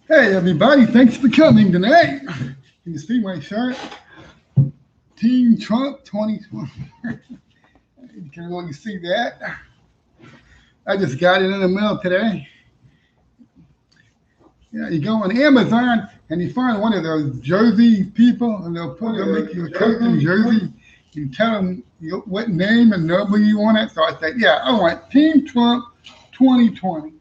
Hey everybody, thanks for coming tonight. Can you see my shirt? Team Trump 2020. You can really see that. I just got it in the mail today. Yeah, you go on Amazon and you find one of those jersey people, and they'll make you a custom jersey. You tell them what name and number you want it. So I said, yeah, I want Team Trump 2020.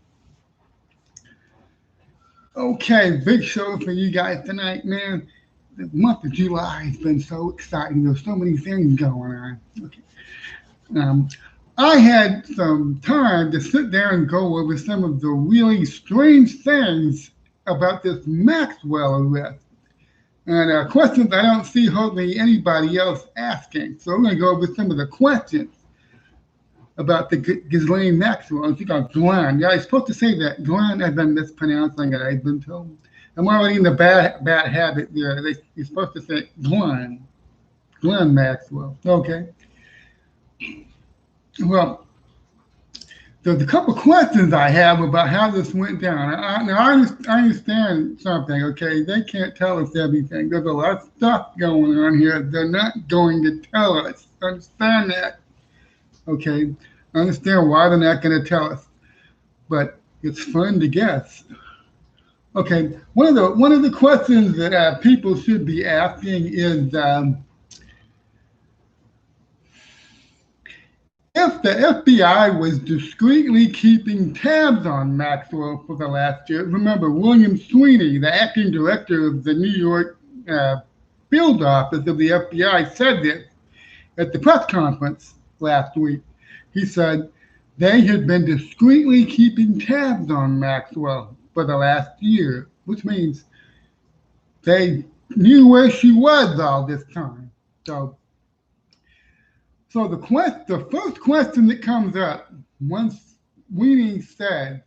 Okay, big show for you guys tonight, man. The month of July has been so exciting. There's so many things going on. Okay. Um, I had some time to sit there and go over some of the really strange things about this Maxwell arrest. And questions I don't see hardly anybody else asking. So I'm going to go over some of the questions about the Ghislaine Maxwell. I think I'm Glenn. Yeah, I'm supposed to say that. Glenn, I've been mispronouncing it, I've been told. I'm already in the bad habit there. You're supposed to say Glenn. Glenn Maxwell. Okay. Well, there's a couple questions I have about how this went down. I understand something, okay? They can't tell us everything. There's a lot of stuff going on here they're not going to tell us. Understand that, okay? I understand why they're not going to tell us, but it's fun to guess. Okay, one of the questions that people should be asking is if the FBI was discreetly keeping tabs on Maxwell for the last year. Remember, William Sweeney, the acting director of the New York field office of the FBI, said this at the press conference last week. He said they had been discreetly keeping tabs on Maxwell for the last year, which means they knew where she was all this time. So the first question that comes up once Weenie says,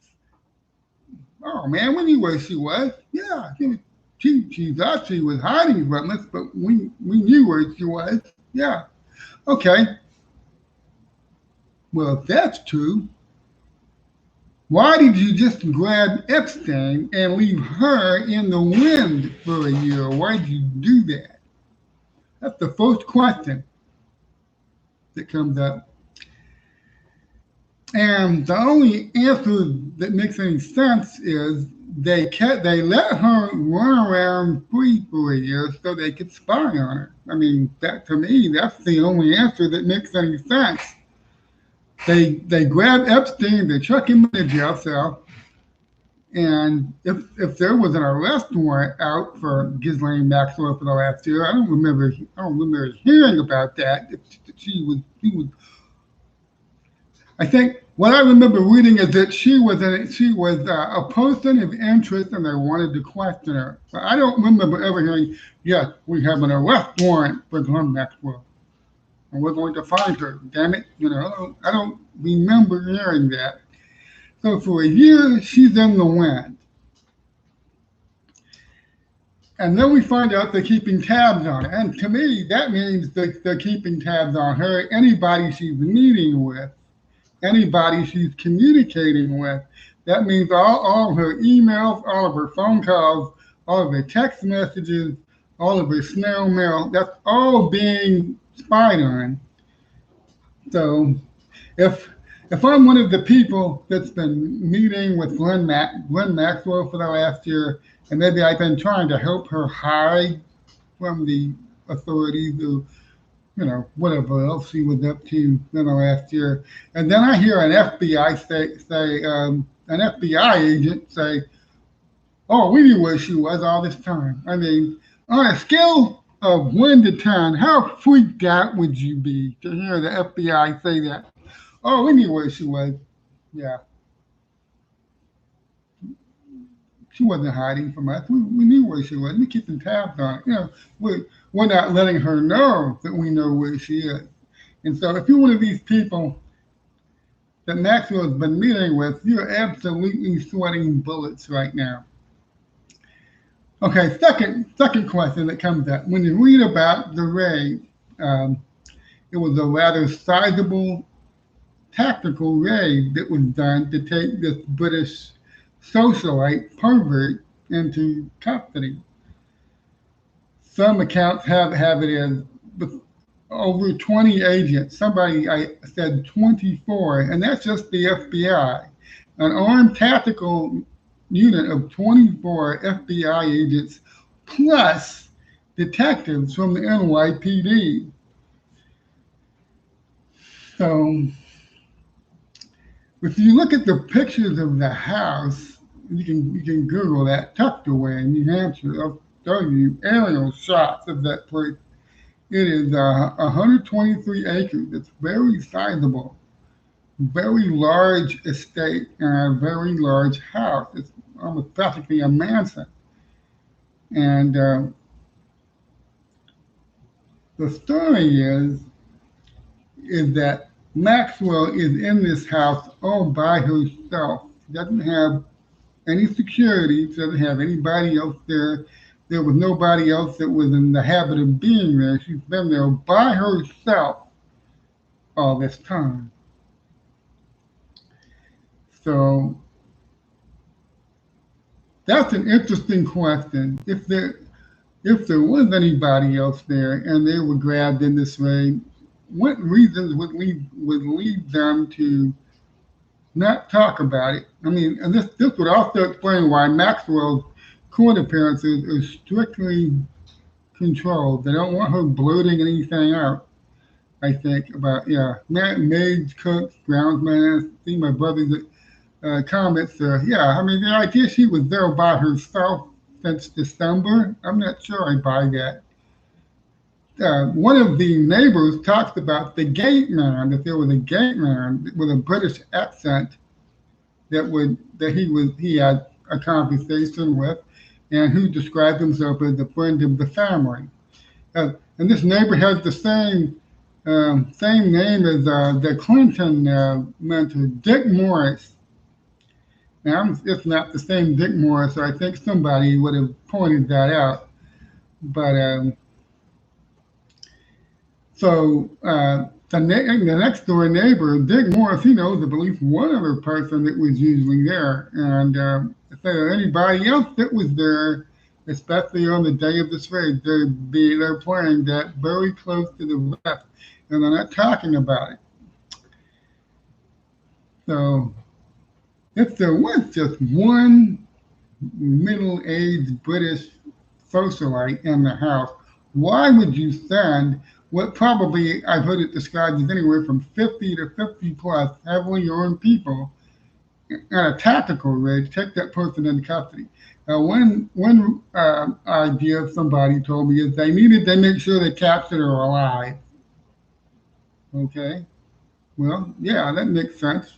"Oh man, we knew where she was. Yeah, she thought she was hiding from us, but we knew where she was. Yeah, okay. Well, if that's true, why did you just grab Epstein and leave her in the wind for a year? Why did you do that?" That's the first question that comes up. And the only answer that makes any sense is they let her run around free for a year so they could spy on her. I mean, that to me, that's the only answer that makes any sense. They grab Epstein, they chuck him in the jail cell, and if there was an arrest warrant out for Ghislaine Maxwell for the last year, I don't remember hearing about that. She was. I think what I remember reading is that she was a person of interest, and they wanted to question her. But I don't remember ever hearing, "Yes, we have an arrest warrant for Glenn Maxwell, and we're going to find her." Damn it, I don't remember hearing that. So for a year, she's in the wind, and then we find out they're keeping tabs on her. And to me, that means that they're keeping tabs on her. Anybody she's meeting with, anybody she's communicating with. That means all of her emails, all of her phone calls, all of her text messages, all of her snail mail, that's all being spied on. So if if I'm one of the people that's been meeting with Glenn Maxwell for the last year, and maybe I've been trying to help her hide from the authorities or whatever else she was up to in the last year. And then I hear an FBI an FBI agent say, "Oh, we knew where she was all this time." I mean, on a scale of 1 to 10, how freaked out would you be to hear the FBI say that? "Oh, we knew where she was." Yeah, she wasn't hiding from us. We knew where she was. We keeping tabs on it. We're not letting her know that we know where she is. And so, if you're one of these people that Maxwell's been meeting with, you're absolutely sweating bullets right now. Okay, second question that comes up. When you read about the raid, um, it was a rather sizable tactical raid that was done to take this British socialite pervert into custody. Some accounts have it as over 20 agents. Somebody I said 24, and that's just the FBI. An armed tactical unit of 24 FBI agents plus detectives from the NYPD. So if you look at the pictures of the house, you can Google that, tucked away in New Hampshire. I'll show you aerial shots of that place. It is 123 acres. It's very sizable, very large estate, and a very large house. It's almost practically a mansion. And the story is that Maxwell is in this house all by herself. She doesn't have any security. She doesn't have anybody else there. There was nobody else that was in the habit of being there. She's been there by herself all this time. So that's an interesting question. If there was anybody else there and they were grabbed in this way, what reasons would lead them to not talk about it? I mean, and this would also explain why Maxwell's court appearances are strictly controlled. They don't want her blurting anything out. I think about maids, cooks, groundsmen. I see my brother's comments. I mean, the idea she was there by herself since December, I'm not sure I buy that. One of the neighbors talks about the gate man, that there was a gate man with a British accent that he had a conversation with, and who described himself as a friend of the family. And this neighbor has the same name as the Clinton mentor, Dick Morris. Now, it's not the same Dick Morris, so I think somebody would have pointed that out. But the next door neighbor, Dick Morris, he knows at least one other person that was usually there. And if there were anybody else that was there, especially on the day of this raid, they're playing that very close to the vest, and they're not talking about it. So if there was just one middle-aged British socialite in the house, why would you send what probably I've heard it described as anywhere from 50 to 50 plus heavily armed people in a tactical raid, take that person into custody? One idea somebody told me is they needed to make sure they captured her alive. Okay, well, yeah, that makes sense.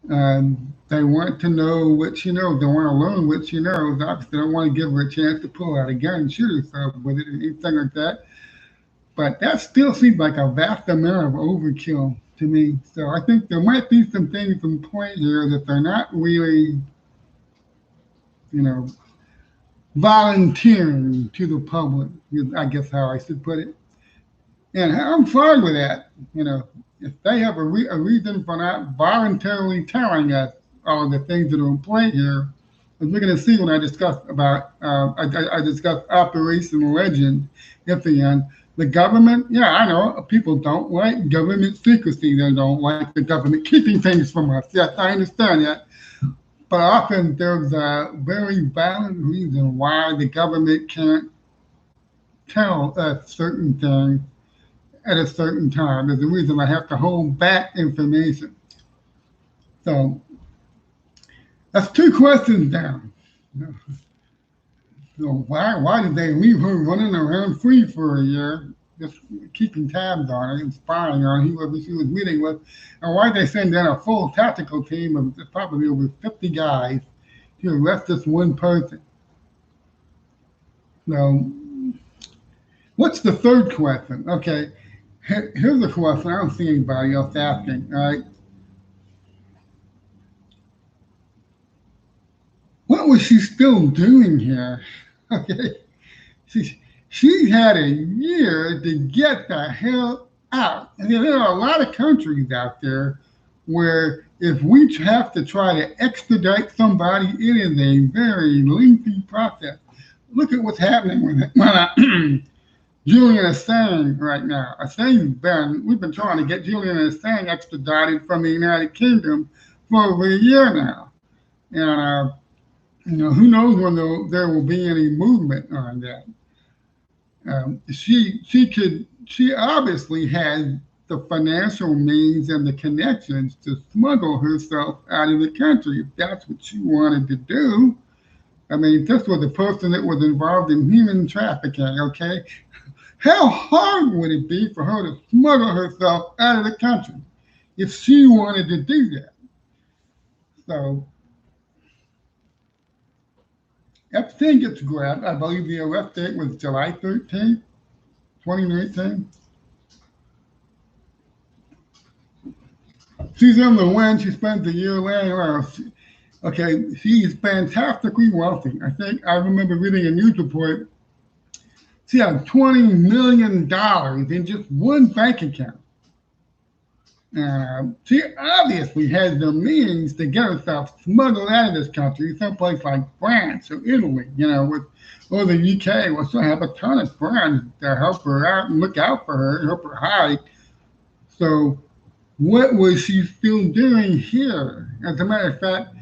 They want to know what she knows. They want to learn what she knows. Obviously, they don't want to give her a chance to pull out a gun and shoot herself with it or anything like that. But that still seems like a vast amount of overkill to me. So I think there might be some things in play here that they're not really, volunteering to the public, is I guess how I should put it. And I'm fine with that. If they have a reason for not voluntarily telling us all of the things that are in play here, as we're going to see when I discuss about, I discuss Operation Legend at the end. The government, I know people don't like government secrecy. They don't like the government keeping things from us. Yes, I understand that. But often there's a very valid reason why the government can't tell us certain things at a certain time. There's a reason I have to hold back information. So that's two questions down. So why did they leave her running around free for a year, just keeping tabs on her and spying on whoever she was meeting with? And why did they send in a full tactical team of probably over 50 guys to arrest this one person? So what's the third question? Okay, here's a question I don't see anybody else asking, all right? What was she still doing here? Okay, she had a year to get the hell out. And there are a lot of countries out there where if we have to try to extradite somebody, it is a very lengthy process. Look at what's happening with Julian Assange right now. We've been trying to get Julian Assange extradited from the United Kingdom for over a year now. And, who knows when there will be any movement on that. She obviously had the financial means and the connections to smuggle herself out of the country if that's what she wanted to do. I mean, this was a person that was involved in human trafficking, okay? How hard would it be for her to smuggle herself out of the country if she wanted to do that? So, Epstein gets grabbed. I believe the arrest date was July 13th, 2019. She's in the win. She spends a year laying around. Okay, she's fantastically wealthy. I remember reading a news report. She had $20 million in just one bank account. She obviously has the means to get herself smuggled out of this country, someplace like France or Italy, or the UK, where she'll have a ton of friends to help her out and look out for her, help her hide. So what was she still doing here? As a matter of fact,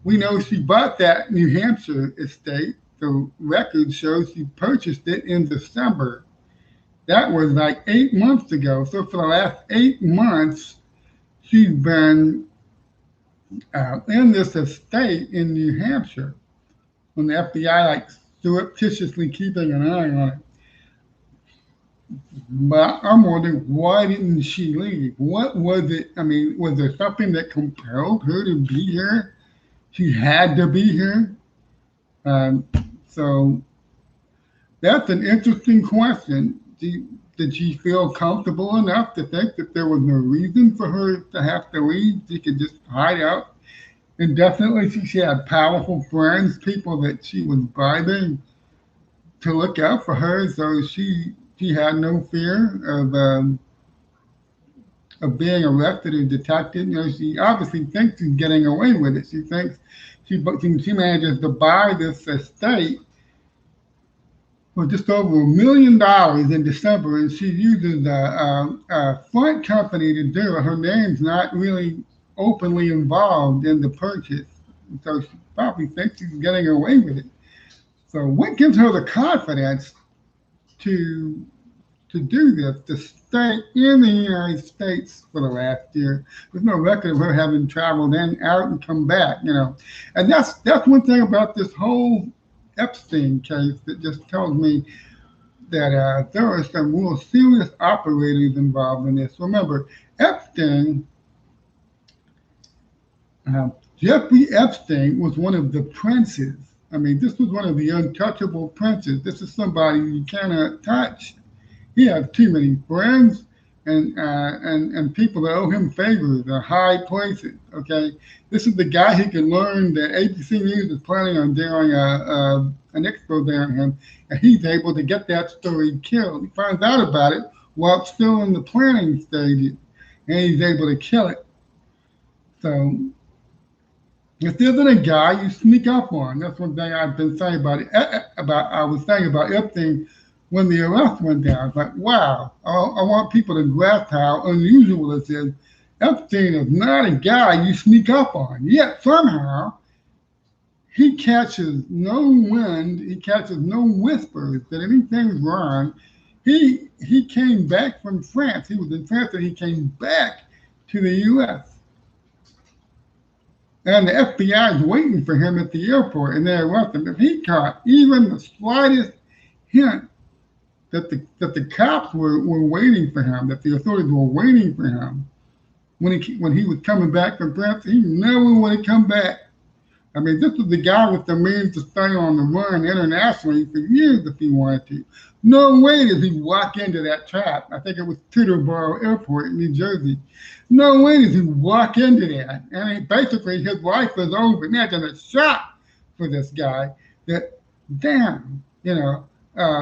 we know she bought that New Hampshire estate. The record shows she purchased it in December. That was like 8 months ago. So for the last 8 months, she's been in this estate in New Hampshire when the FBI surreptitiously keeping an eye on it. But I'm wondering, why didn't she leave? What was it? I mean, was there something that compelled her to be here? She had to be here. So that's an interesting question. Did she feel comfortable enough to think that there was no reason for her to have to leave? She could just hide out indefinitely. She had powerful friends, people that she was bribing to look out for her. So she had no fear of being arrested or detected. She obviously thinks she's getting away with it. She thinks she manages to buy this estate for just over $1 million in December, and she uses a front company to do it. Her name's not really openly involved in the purchase, so she probably thinks she's getting away with it. So what gives her the confidence to do this, to stay in the United States for the last year? There's no record of her having traveled in, out, and come back, And that's one thing about this whole Epstein case that just tells me that there are some real serious operators involved in this. Remember, Epstein, Jeffrey Epstein was one of the princes. I mean, this was one of the untouchable princes. This is somebody you cannot touch. He has too many friends and people that owe him favors, high places. Okay, this is the guy who can learn that ABC News is planning on doing an expose on him, and he's able to get that story killed. He finds out about it while it's still in the planning stage, and he's able to kill it. So if there isn't a guy you sneak up on, that's one thing I've been saying about it. I was saying about Epstein when the arrest went down. It's like, wow, I want people to grasp how unusual this is. Epstein is not a guy you sneak up on. Yet somehow he catches no wind, he catches no whispers that anything's wrong. He came back from France. He was in France and he came back to the U.S. And the FBI is waiting for him at the airport, and they arrest him. If he caught even the slightest hint that the cops were waiting for him, that the authorities were waiting for him, when he was coming back from France, he never would have come back. I mean, this was the guy with the means to stay on the run internationally for years if he wanted to. No way did he walk into that trap. I think it was Teterboro Airport in New Jersey. No way did he walk into that. I mean, basically, his life was over. Imagine a shock for this guy that, damn,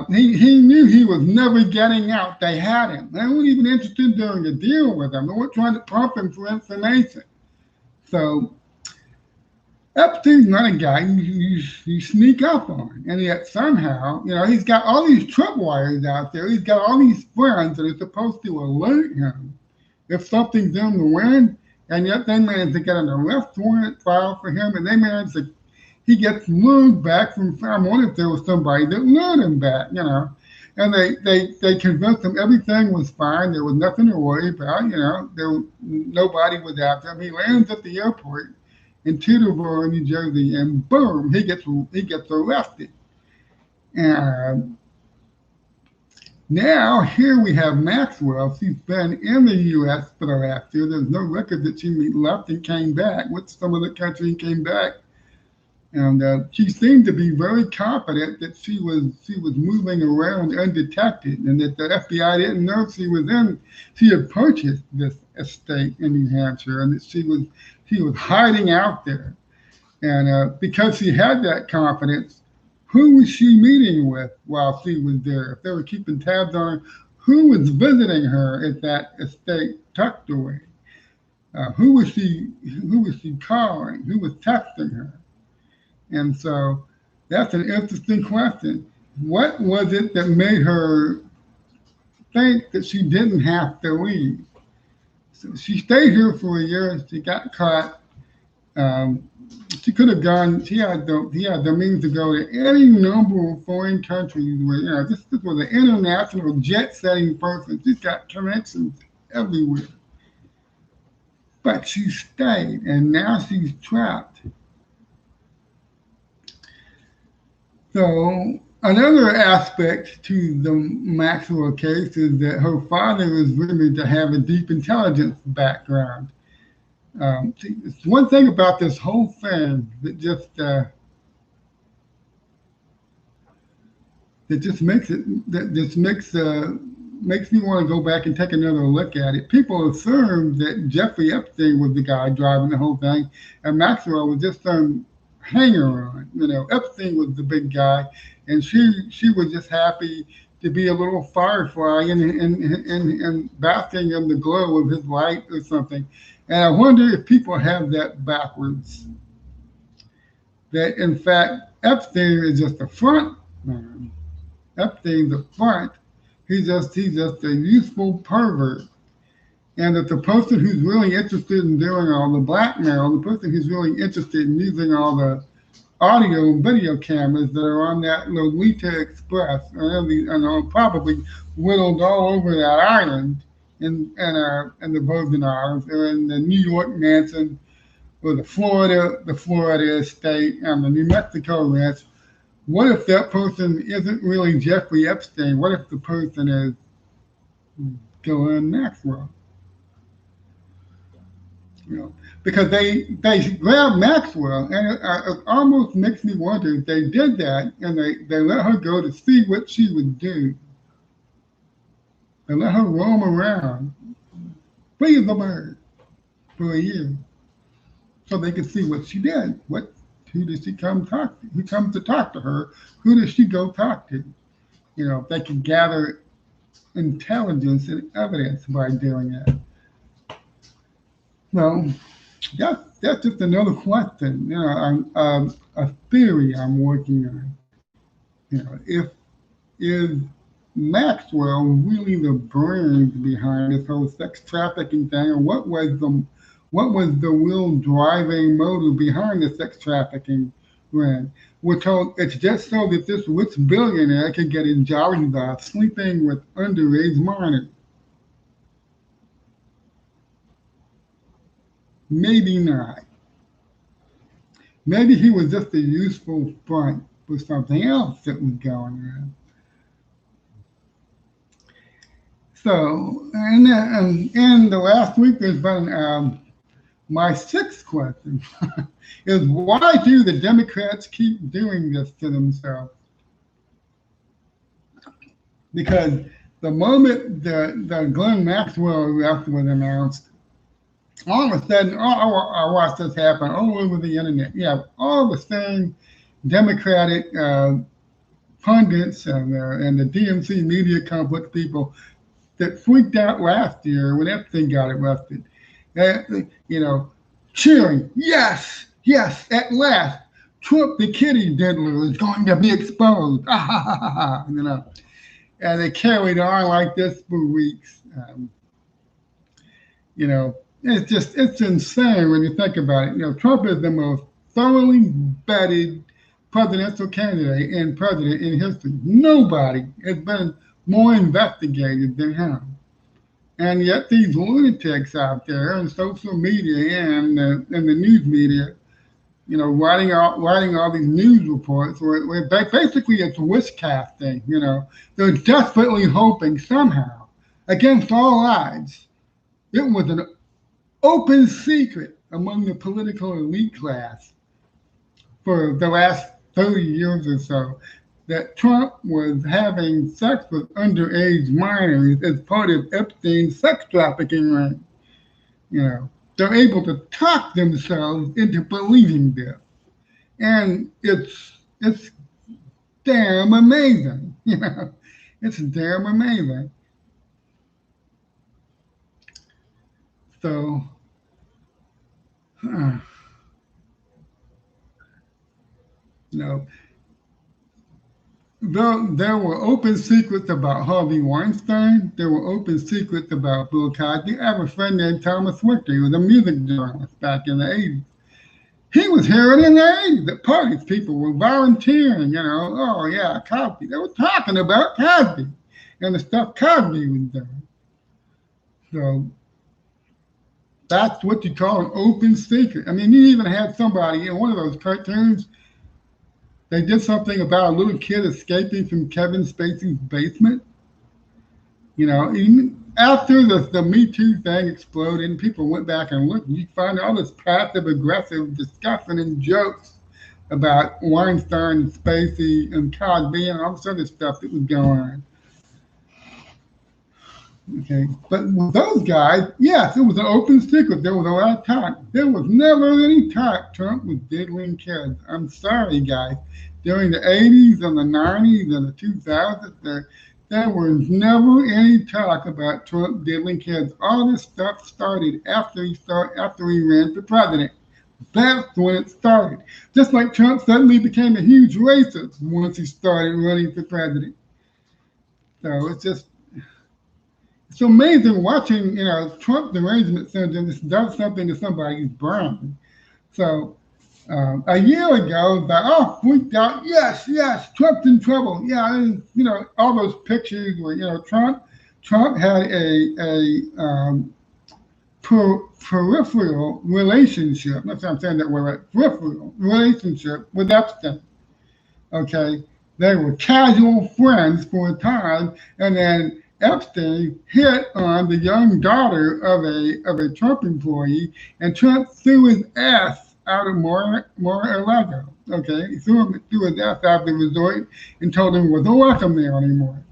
He knew he was never getting out. They had him. They weren't even interested in doing a deal with him. They weren't trying to pump him for information. So Epstein's not a guy you sneak up on. And yet somehow, he's got all these tripwires out there. He's got all these friends that are supposed to alert him if something's in the wind. And yet they managed to get an arrest warrant filed for him. And they managed to, he gets lured back from, I wonder if there was somebody that lured him back, And they convinced him everything was fine. There was nothing to worry about, nobody was after him. He lands at the airport in Teterboro, New Jersey, and boom, he gets arrested. And now here we have Maxwell. She's been in the U.S. for the last year. There's no record that she left and came back. Went to some other country and came back. And she seemed to be very confident that she was moving around undetected, and that the FBI didn't know she had purchased this estate in New Hampshire, and that she was hiding out there. And because she had that confidence, who was she meeting with while she was there? If they were keeping tabs on her, who was visiting her at that estate tucked away? Who was she calling? Who was texting her? And so that's an interesting question. What was it that made her think that she didn't have to leave? So she stayed here for a year. She got caught. She could have gone. She had the means to go to any number of foreign countries where this was an international jet-setting person. She's got connections everywhere. But she stayed, and now she's trapped. So another aspect to the Maxwell case is that her father is rumored to have a deep intelligence background. It's one thing about this whole thing that just makes me want to go back and take another look at it. People assumed that Jeffrey Epstein was the guy driving the whole thing, and Maxwell was just some hanger on. Epstein was the big guy, and she was just happy to be a little firefly and basking in the glow of his light or something. And I wonder if people have that backwards. That in fact Epstein is just a front man. Epstein's a front. He's just a useful pervert. And that the person who's really interested in doing all the blackmail, the person who's really interested in using all the audio and video cameras that are on that Lolita Express, and probably whittled all over that island in the Virgin Islands, or in the New York mansion, or the Florida estate, and the New Mexico ranch. What if that person isn't really Jeffrey Epstein? What if the person is Ghislaine Maxwell? Because they grabbed Maxwell, and it almost makes me wonder if they did that, and they let her go to see what she would do. They let her roam around, free as a bird, for a year, so they could see what she did. Who did she come talk to? Who comes to talk to her? Who does she go talk to? They could gather intelligence and evidence by doing that. So that's just another question. A theory I'm working on. Is Maxwell really the brains behind this whole sex trafficking thing, or what was the real driving motive behind the sex trafficking ring? We're told it's just so that this rich billionaire can get his jolly by sleeping with underage minors. Maybe not. Maybe he was just a useful front for something else that was going on. So, and the last week there's been my sixth question is, why do the Democrats keep doing this to themselves? Because the moment the Ghislaine Maxwell arrest was announced, all of a sudden, I watched this happen all over the internet. You have all the same Democratic pundits and the DNC media complex people that freaked out last year when Epstein got arrested. You know, cheering, yes, yes, at last, Trump the kitty diddler is going to be exposed. You know, and they carried on like this for weeks. You know, it's insane when you think about it. You know, Trump is the most thoroughly vetted presidential candidate and president in history. Nobody has been more investigated than him. And yet these lunatics out there on social media and the news media, you know, writing all these news reports where basically it's wish casting, you know. They're desperately hoping somehow, against all odds, it was an open secret among the political elite class for the last 30 years or so that Trump was having sex with underage minors as part of Epstein's sex trafficking ring. You know, they're able to talk themselves into believing this. And it's damn amazing. You know, it's damn amazing. So, you know, there were open secrets about Harvey Weinstein. There were open secrets about Bill Cosby. I have a friend named Thomas Winter. He was a music journalist back in the 80s. He was hearing in the 80s at parties. People were volunteering, you know, oh, yeah, Cosby. They were talking about Cosby and the stuff Cosby was doing. So that's what you call an open secret. I mean, you even had somebody in one of those cartoons, they did something about a little kid escaping from Kevin Spacey's basement. You know, even after the Me Too thing exploded and people went back and looked, you find all this passive-aggressive discussion and jokes about Weinstein, Spacey, and Cosby and all this other stuff that was going on. Okay, but with those guys, yes, it was an open secret. There was a lot of talk. There was never any talk Trump was diddling kids. I'm sorry, guys. During the 80s and the 90s and the 2000s, there was never any talk about Trump diddling kids. All this stuff started after he ran for president. That's when it started. Just like Trump suddenly became a huge racist once he started running for president. So it's amazing watching, you know, Trump derangement syndrome just does something to somebody's brain. So a year ago, freaked out. Yes, Trump's in trouble. Yeah, and, you know, all those pictures where, you know, Trump had a peripheral relationship. That's what I'm saying that word right. Peripheral relationship with Epstein. Okay, they were casual friends for a time, and then Epstein hit on the young daughter of a Trump employee, and Trump threw his ass out of Mar-a-Lago. Okay, he threw his ass out of the resort and told him he wasn't welcome there anymore.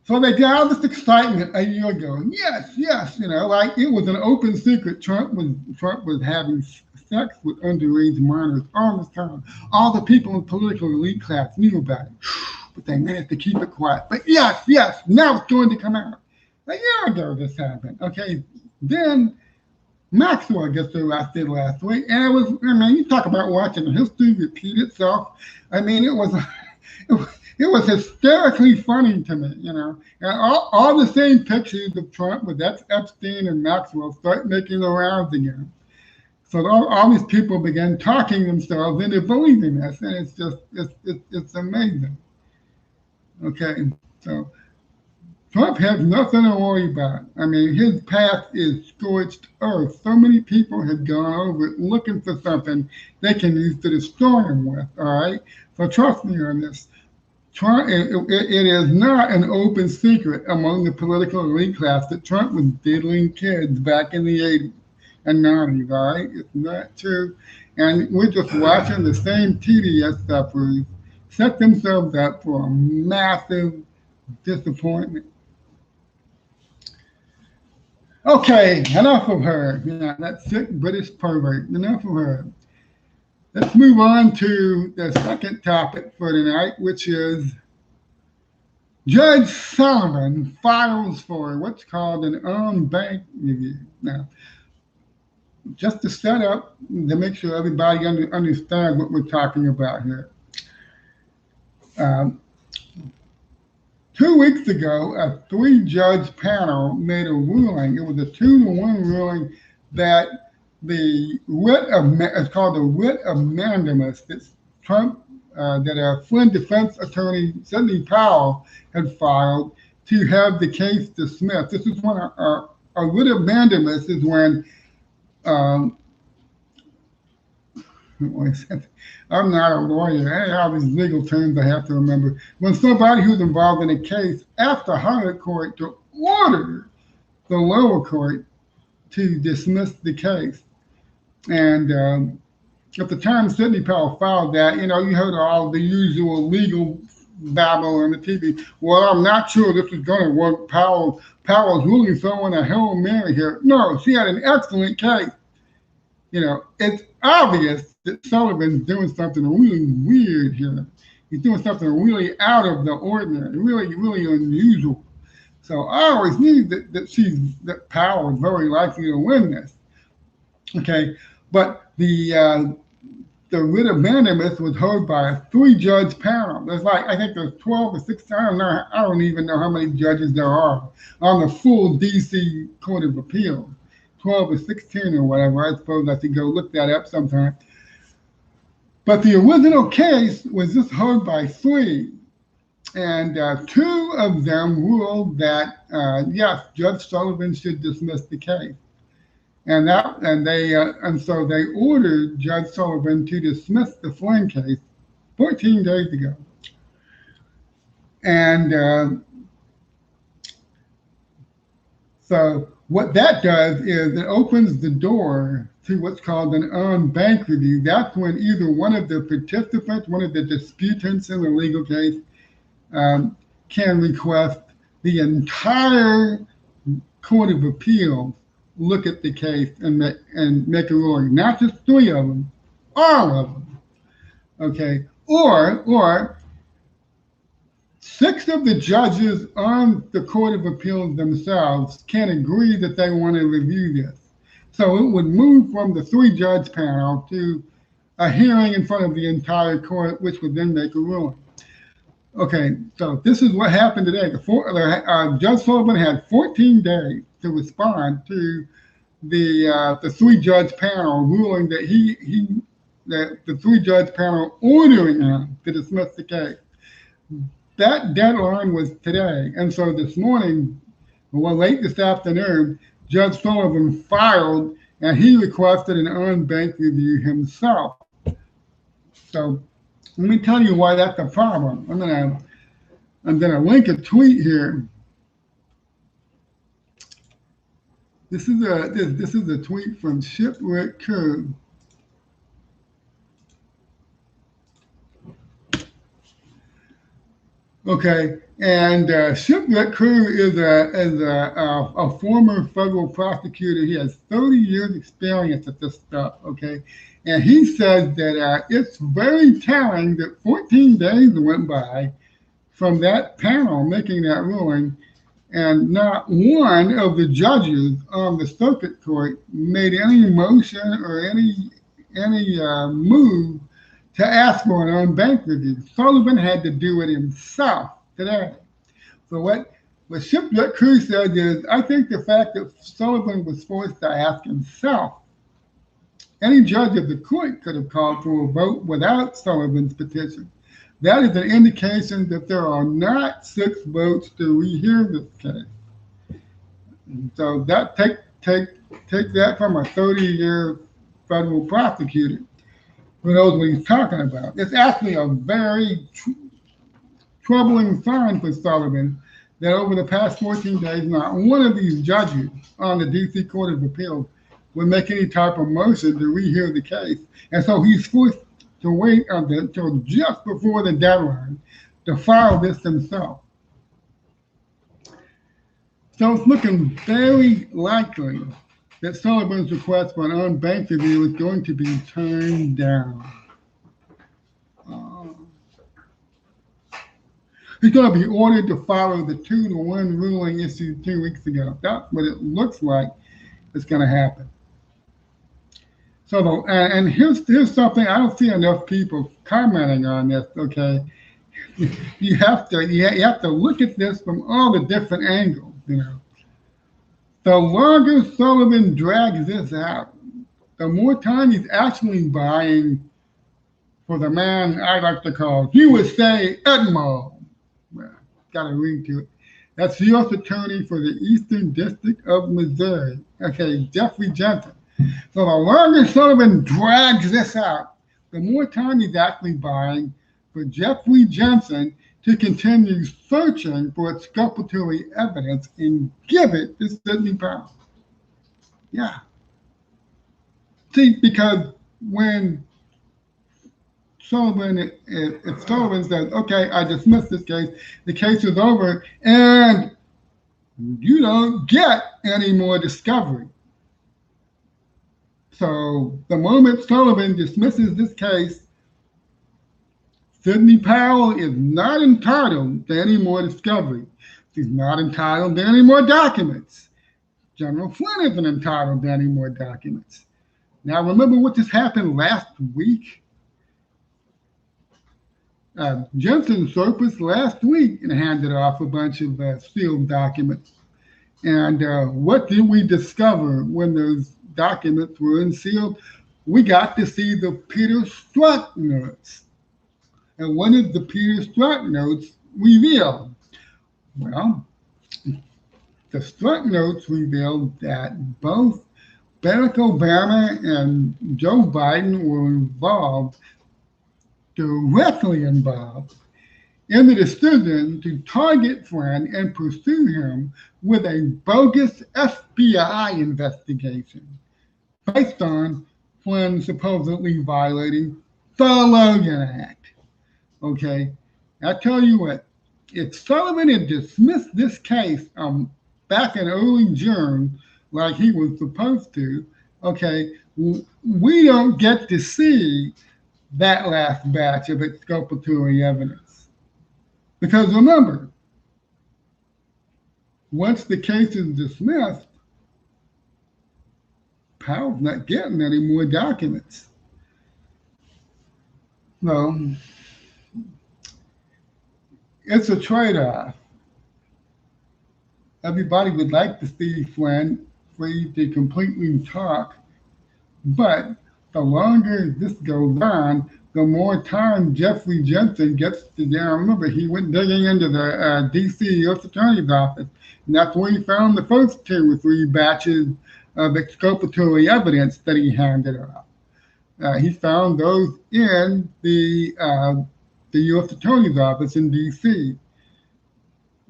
So they got all this excitement a year ago. Yes, you know, like it was an open secret. Trump was having sex with underage minors all the time. All the people in the political elite class knew about it, but they managed to keep it quiet. But yes, now it's going to come out. A year ago this happened. Okay, then Maxwell gets arrested last week, and it was, I mean, you talk about watching history repeat itself. I mean, it was hysterically funny to me, you know. And all the same pictures of Trump with Epstein and Maxwell start making the rounds again. So all these people began talking themselves into believing this, and it's just, it's amazing. Okay, so Trump has nothing to worry about. I mean, his path is scorched earth. So many people have gone over it looking for something they can use to destroy him with, all right? So trust me on this. Trump, it is not an open secret among the political elite class that Trump was diddling kids back in the 80s and 90s, all right? It's not true. And we're just watching the same TDS sufferers set themselves up for a massive disappointment. Okay, enough of her. Yeah, that sick British pervert. Enough of her. Let's move on to the second topic for tonight, which is Judge Sullivan files for what's called an on-bank review. Now, just to set up, to make sure everybody understands what we're talking about here. Um, 2 weeks ago, a 3-judge panel made a ruling. It was a 2-to-1 ruling that the it's called the writ of mandamus that a Flynn defense attorney, Sidney Powell, had filed to have the case dismissed. This is when a writ of mandamus is when I'm not a lawyer. I have these legal terms I have to remember. When somebody who's involved in a case asked the higher court to order the lower court to dismiss the case. And at the time Sidney Powell filed that, you heard all the usual legal babble on the TV. Well, I'm not sure this is going to work. Powell's ruling throwing a Hail Mary here. No, she had an excellent case. It's obvious that Sullivan's doing something really weird here. He's doing something really out of the ordinary, really, really unusual. So I always knew that Powell was very likely to win this. Okay, but the writ of mandamus was heard by a 3-judge panel. I think there's 12 or 16. I don't even know how many judges there are on the full D.C. Court of Appeals. 12 or 16 or whatever. I suppose I should go look that up sometime. But the original case was just heard by 3. And 2 of them ruled that, yes, Judge Sullivan should dismiss the case. And so they ordered Judge Sullivan to dismiss the Flynn case 14 days ago. And so what that does is it opens the door to what's called an on-bank review. That's when either one of the participants, one of the disputants in the legal case, can request the entire Court of Appeals look at the case and make a ruling. Not just 3 of them, all of them. Okay, or 6 of the judges on the Court of Appeals themselves can agree that they want to review this. So it would move from the 3-judge panel to a hearing in front of the entire court, which would then make a ruling. Okay, so this is what happened today. Judge Sullivan had 14 days to respond to the 3-judge panel ruling that the 3-judge panel ordering him to dismiss the case. That deadline was today. And so this morning, late this afternoon, Judge Sullivan filed and he requested an on-bank review himself. So let me tell you why that's a problem. I'm gonna link a tweet here. This is a tweet from Shipwreck Crew. Okay, and Shipwreck Crew is a former federal prosecutor. He has 30 years experience at this stuff, okay? And he says that it's very telling that 14 days went by from that panel making that ruling, and not one of the judges on the circuit court made any motion or any move to ask for an on-bank review. Sullivan had to do it himself today. So what Shipwreck Crew said is, I think the fact that Sullivan was forced to ask himself, any judge of the court could have called for a vote without Sullivan's petition. That is an indication that there are not 6 votes to rehear this case. So that take that from a 30-year federal prosecutor who knows what he's talking about. It's actually a very troubling sign for Sullivan that over the past 14 days, not one of these judges on the D.C. Court of Appeals would make any type of motion to rehear the case. And so he's forced to wait until just before the deadline to file this himself. So it's looking very likely that Sullivan's request for an on-bank review is going to be turned down. He's going to be ordered to follow the 2-1 ruling issued 2 weeks ago. That's what it looks like is going to happen. So, and here's something I don't see enough people commenting on this. Okay, you have to look at this from all the different angles. The longer Sullivan drags this out, the more time he's actually buying for the man I like to call USA Edmo. Well, got to read to it. That's U.S. Attorney for the Eastern District of Missouri. Okay, Jeffrey Jensen. So the longer Sullivan drags this out, the more time he's actually buying for Jeffrey Jensen to continue searching for exculpatory evidence and give it to Sidney Powell. Yeah. See, because when Sullivan, if Sullivan says, okay, I dismiss this case, the case is over, and you don't get any more discovery. So the moment Sullivan dismisses this case, Sidney Powell is not entitled to any more discovery. She's not entitled to any more documents. General Flynn isn't entitled to any more documents. Now, remember what just happened last week? Jensen surfaced last week and handed off a bunch of sealed documents. And what did we discover when those documents were unsealed? We got to see the Peter Strzok notes. And what did the Peter Strzok notes reveal? Well, the Strzok notes revealed that both Barack Obama and Joe Biden were involved, directly involved, in the decision to target Flynn and pursue him with a bogus FBI investigation based on Flynn supposedly violating the Logan Act. Okay, I tell you what, if Sullivan had dismissed this case back in early June, like he was supposed to, okay, we don't get to see that last batch of exculpatory evidence. Because remember, once the case is dismissed, Powell's not getting any more documents. So it's a trade-off. Everybody would like to see Flynn free to completely talk, but the longer this goes on, the more time Jeffrey Jensen gets to down. Remember, he went digging into the D.C. U.S. Attorney's Office, and that's where he found the first 2 or 3 batches of exculpatory evidence that he handed off. He found those in the U.S. Attorney's Office in D.C.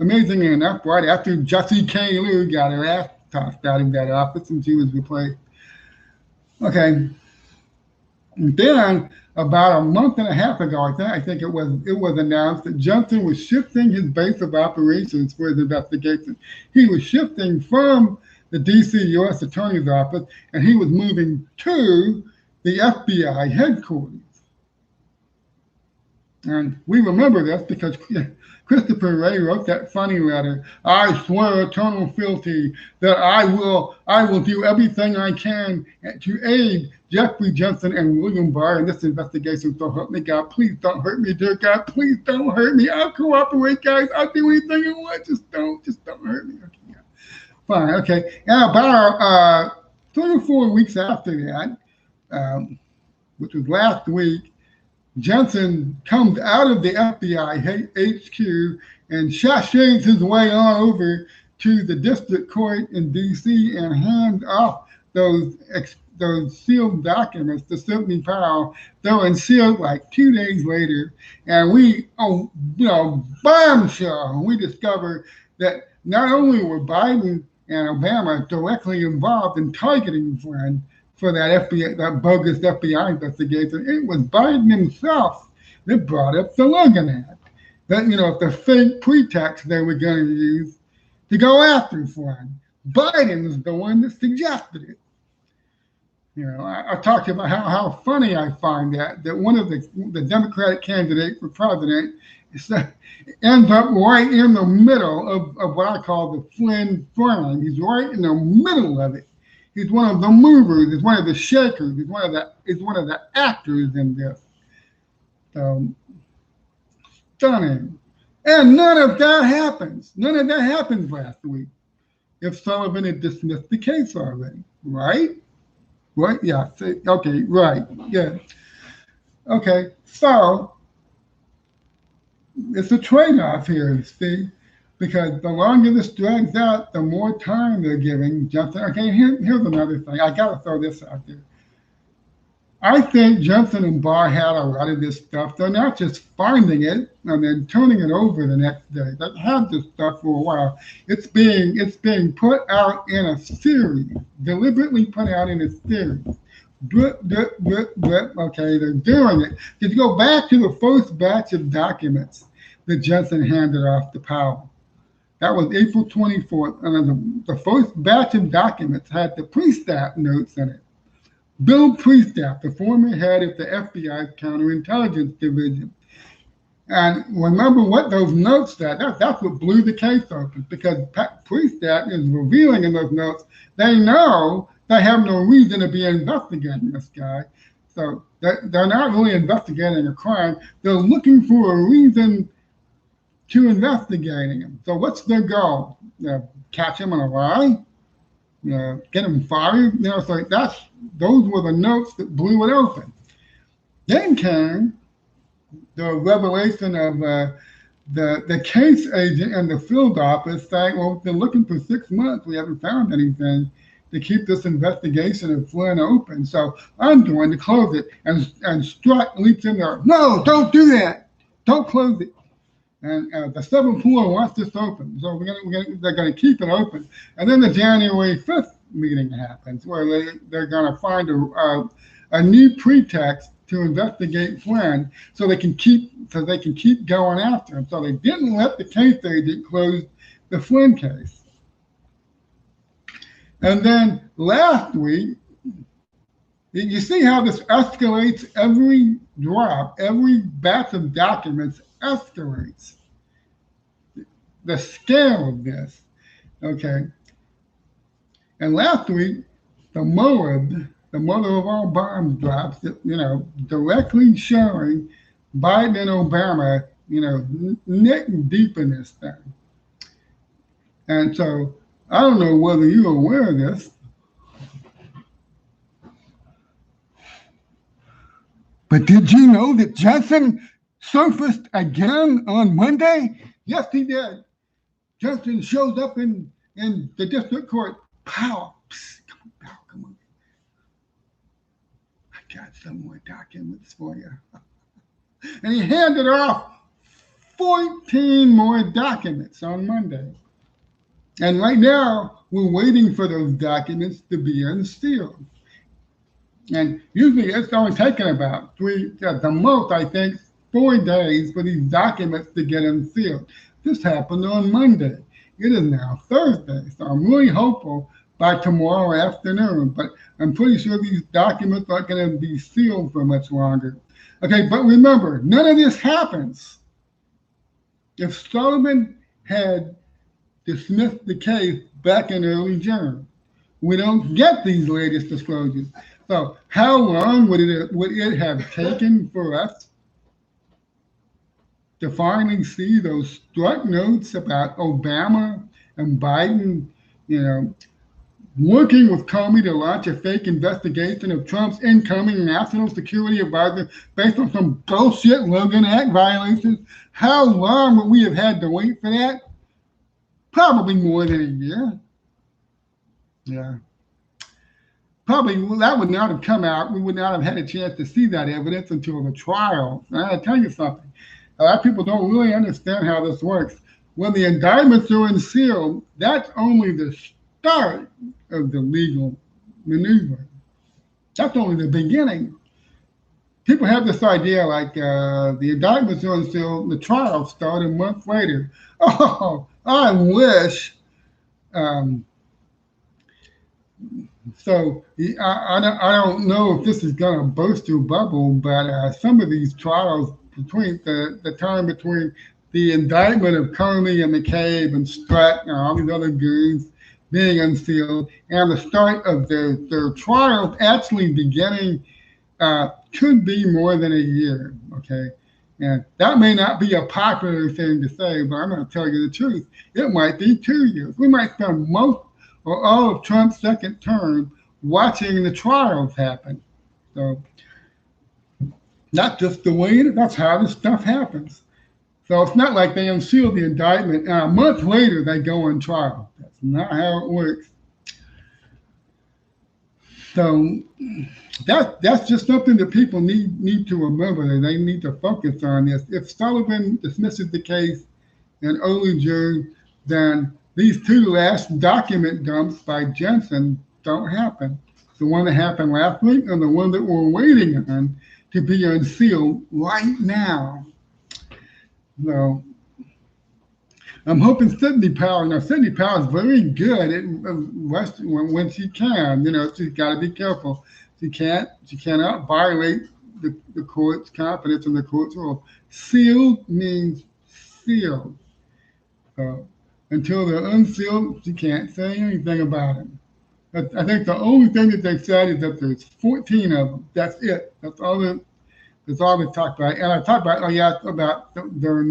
Amazingly enough, right after Jessie K. Lew got her ass tossed out of that office and she was replaced. Okay. And then about a month and a half ago, I think it was announced that Jensen was shifting his base of operations for his investigation. He was shifting from the D.C. U.S. Attorney's Office, and he was moving to the FBI headquarters. And we remember this because Christopher Wray wrote that funny letter. I swear eternal fealty that I will do everything I can to aid Jeffrey Jensen and William Barr in this investigation. So help me, God. Please don't hurt me, dear God. Please don't hurt me. I'll cooperate, guys. I'll do anything you want. Just don't hurt me. Okay, yeah. Fine. Okay. And about 3 or 4 weeks after that, which was last week, Jensen comes out of the FBI HQ and sashays his way on over to the district court in D.C. and hands off those sealed documents to Sidney Powell. They were sealed like 2 days later, and we, bombshell, we discovered that not only were Biden and Obama directly involved in targeting Flynn for that bogus FBI investigation, it was Biden himself that brought up the Logan Act. That, the fake pretext they were going to use to go after Flynn. Biden is the one that suggested it. I talked about how funny I find that one of the Democratic candidates for president So, ends up right in the middle of what I call the Flynn frame. He's right in the middle of it. He's one of the movers. He's one of the shakers. He's one of the actors in this. So stunning. And none of that happens. None of that happens last week. If Sullivan had dismissed the case already, right? Right? Yeah. Okay. Right. Yeah. Okay. So it's a trade-off here, see, because the longer this drags out, the more time they're giving Jensen. Okay, here's another thing. I got to throw this out there. I think Jensen and Barr had a lot of this stuff. They're not just finding it and then turning it over the next day. They've had this stuff for a while. It's being put out in a series, deliberately put out in a series. Blip, blip, blip, blip. Okay, they're doing it. If you go back to the first batch of documents that Jensen handed off to Powell, that was April 24th. And the first batch of documents had the pre-stat notes in it. Bill Priestap, the former head of the FBI's counterintelligence division. And remember what those notes said. That's what blew the case open, because Priestap is revealing in those notes they know they have no reason to be investigating this guy. So they're not really investigating a crime. They're looking for a reason to investigating him. So what's their goal? Catch him in a lie? Get him fired? So those were the notes that blew it open. Then came the revelation of the case agent and the field office saying, well, we've been looking for 6 months. We haven't found anything to keep this investigation of Flynn open. So I'm going to close it. And Strutt leaps in there. No, don't do that. Don't close it. And the 7th floor wants this open. So they're going to keep it open. And then the January 5th meeting happens, where they're going to find a new pretext to investigate Flynn, so they can keep going after him. So they didn't let the case agent close the Flynn case. And then last week, you see how this escalates every drop, every batch of documents escalates. The scale of this, okay. And last week, the Moab, the mother of all bomb drops, directly showing Biden and Obama, neck deep in this thing. And so I don't know whether you're aware of this, but did you know that Jensen surfaced again on Monday? Yes, he did. Jensen shows up in the district court. Pow! Psst, come on. I got some more documents for you. And he handed off 14 more documents on Monday. And right now, we're waiting for those documents to be unsealed. And usually it's only taken about the most, I think, 4 days for these documents to get unsealed. This happened on Monday. It is now Thursday, so I'm really hopeful by tomorrow afternoon, but I'm pretty sure these documents aren't going to be sealed for much longer. Okay, but remember, none of this happens if Sullivan had dismissed the case back in early June. We don't get these latest disclosures. So how long would it have taken for us to finally see those Strutt notes about Obama and Biden, working with Comey to launch a fake investigation of Trump's incoming national security advisor based on some bullshit Logan Act violations? How long would we have had to wait for that? Probably more than a year. Yeah. Probably that would not have come out. We would not have had a chance to see that evidence until the trial. And I'll tell you something. A lot of people don't really understand how this works. When the indictments are unsealed, that's only the start of the legal maneuver. That's only the beginning. People have this idea like the indictments are unsealed, the trial start a month later. Oh, I wish. So I don't know if this is going to burst your bubble, but some of these trials between the time between the indictment of Comey and McCabe and Strutt and all these other goons being unsealed and the start of their trials actually beginning could be more than a year, okay? And that may not be a popular thing to say, but I'm going to tell you the truth. It might be 2 years. We might spend most or all of Trump's second term watching the trials happen. So not just the way that's how this stuff happens. So it's not like they unseal the indictment and a month later they go on trial. That's not how it works. So that's just something that people need to remember, and they need to focus on this. If Sullivan dismisses the case in early June, then these two last document dumps by Jensen don't happen. The one that happened last week and the one that we're waiting on to be unsealed right now. So I'm hoping Sidney Powell. Now Sidney Powell is very good at when she can. She's got to be careful. She cannot violate the court's confidence in the court's rule. Sealed means sealed. So until they're unsealed, she can't say anything about it. I think the only thing that they said is that there's 14 of them. That's it. That's all they talked about. And I talked about their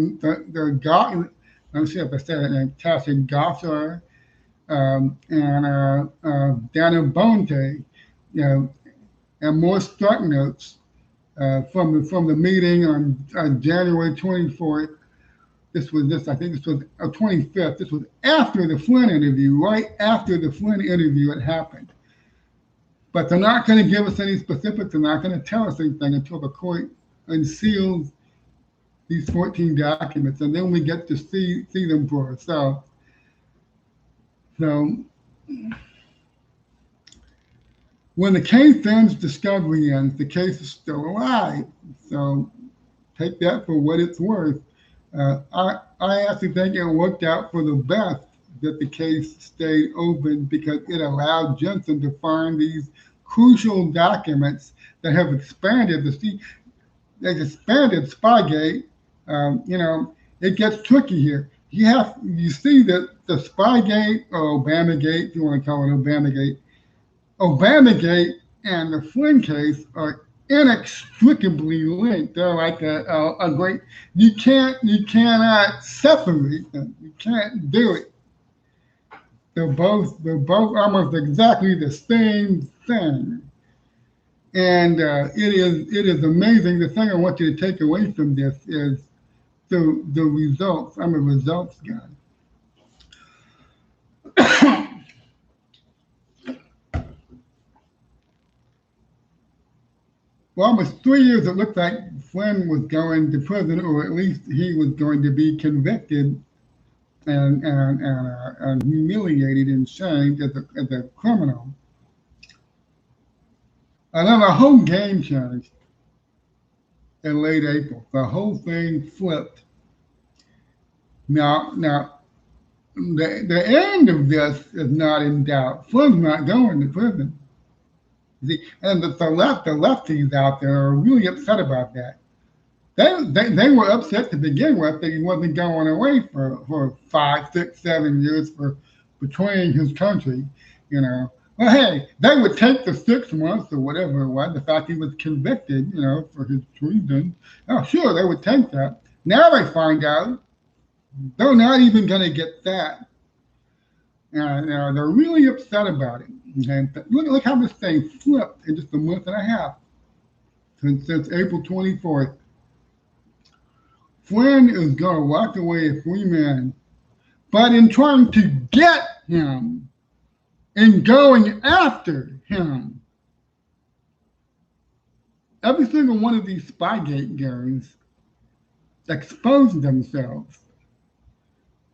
let me see if I said it name, Tassie Gosser and Daniel Bonte, and more struck notes from the meeting on January 24th. I think this was 25th. This was after the Flynn interview, right after the Flynn interview had happened. But they're not going to give us any specifics. They're not going to tell us anything until the court unseals these 14 documents, and then we get to see them for ourselves. So when the case ends, discovery ends. The case is still alive. So take that for what it's worth. I actually think it worked out for the best that the case stayed open because it allowed Jensen to find these crucial documents that have expanded Spygate. It gets tricky here. You see that the Spygate or Obamagate, if you want to call it Obamagate and the Flynn case are inextricably linked. They're like a great. You cannot separate them. You can't do it. They're both almost exactly the same thing. And it is amazing. The thing I want you to take away from this is the results. I'm a results guy. For almost 3 years, it looked like Flynn was going to prison, or at least he was going to be convicted and humiliated and shamed as a criminal. And then the whole game changed in late April. The whole thing flipped. Now, the end of this is not in doubt. Flynn's not going to prison. See, and the lefties out there are really upset about that. They were upset to begin with that he wasn't going away for 5, 6, 7 years for betraying his country, Well, hey, they would take the 6 months or whatever it was, the fact he was convicted, for his treason. Oh, sure, they would take that. Now they find out they're not even going to get that. They're really upset about it. Okay? Look how this thing flipped in just a month and a half since April 24th. Flynn is going to walk away a free man, but in trying to get him and going after him, every single one of these Spygate gangs exposed themselves.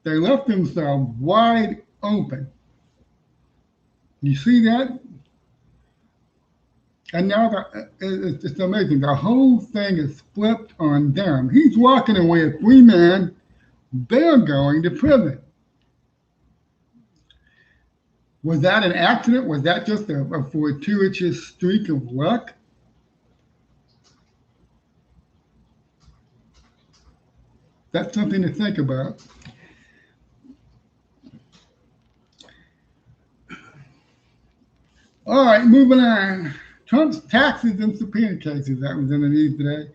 They left themselves wide open. You see that? And now it's amazing. The whole thing is flipped on them. He's walking away a free man. They're going to prison. Was that an accident? Was that just a fortuitous streak of luck? that's something to think about. All right, moving on. Trump's taxes and subpoena cases that was in the news today.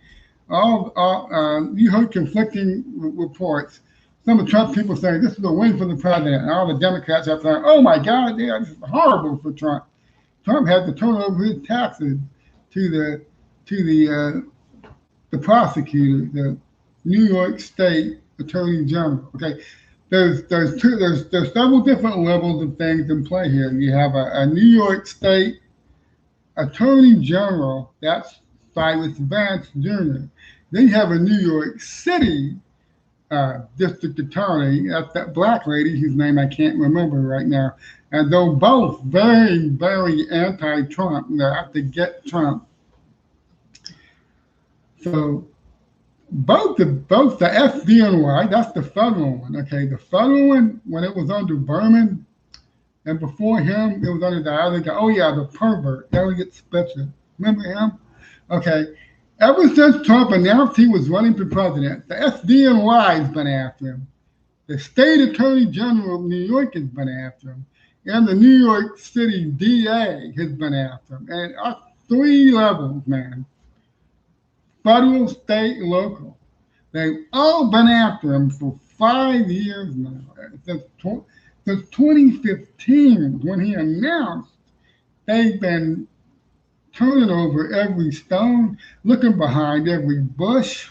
You heard conflicting reports. Some of Trump's people saying this is a win for the president, and all the Democrats are saying, "Oh my God, yeah, this is horrible for Trump." Trump had to turn over his taxes to the prosecutor, the New York State Attorney General. Okay, there's several different levels of things in play here. You have a New York State Attorney General, that's Cyrus Vance Jr. Then you have a New York City district attorney, that's that black lady whose name I can't remember right now. And they're both very, very anti-Trump. They're out to get Trump. So both the FDNY, that's the federal one. Okay, the federal one, when it was under Berman, and before him, it was under the other guy. Oh yeah, the pervert, Elliot Spitzer. Remember him? Okay. Ever since Trump announced he was running for president, the FDNY has been after him. The state attorney general of New York has been after him. And the New York City DA has been after him. And 3 levels, man. Federal, state, and local. They've all been after him for 5 years now. Since 2015, when he announced, they've been turning over every stone, looking behind every bush,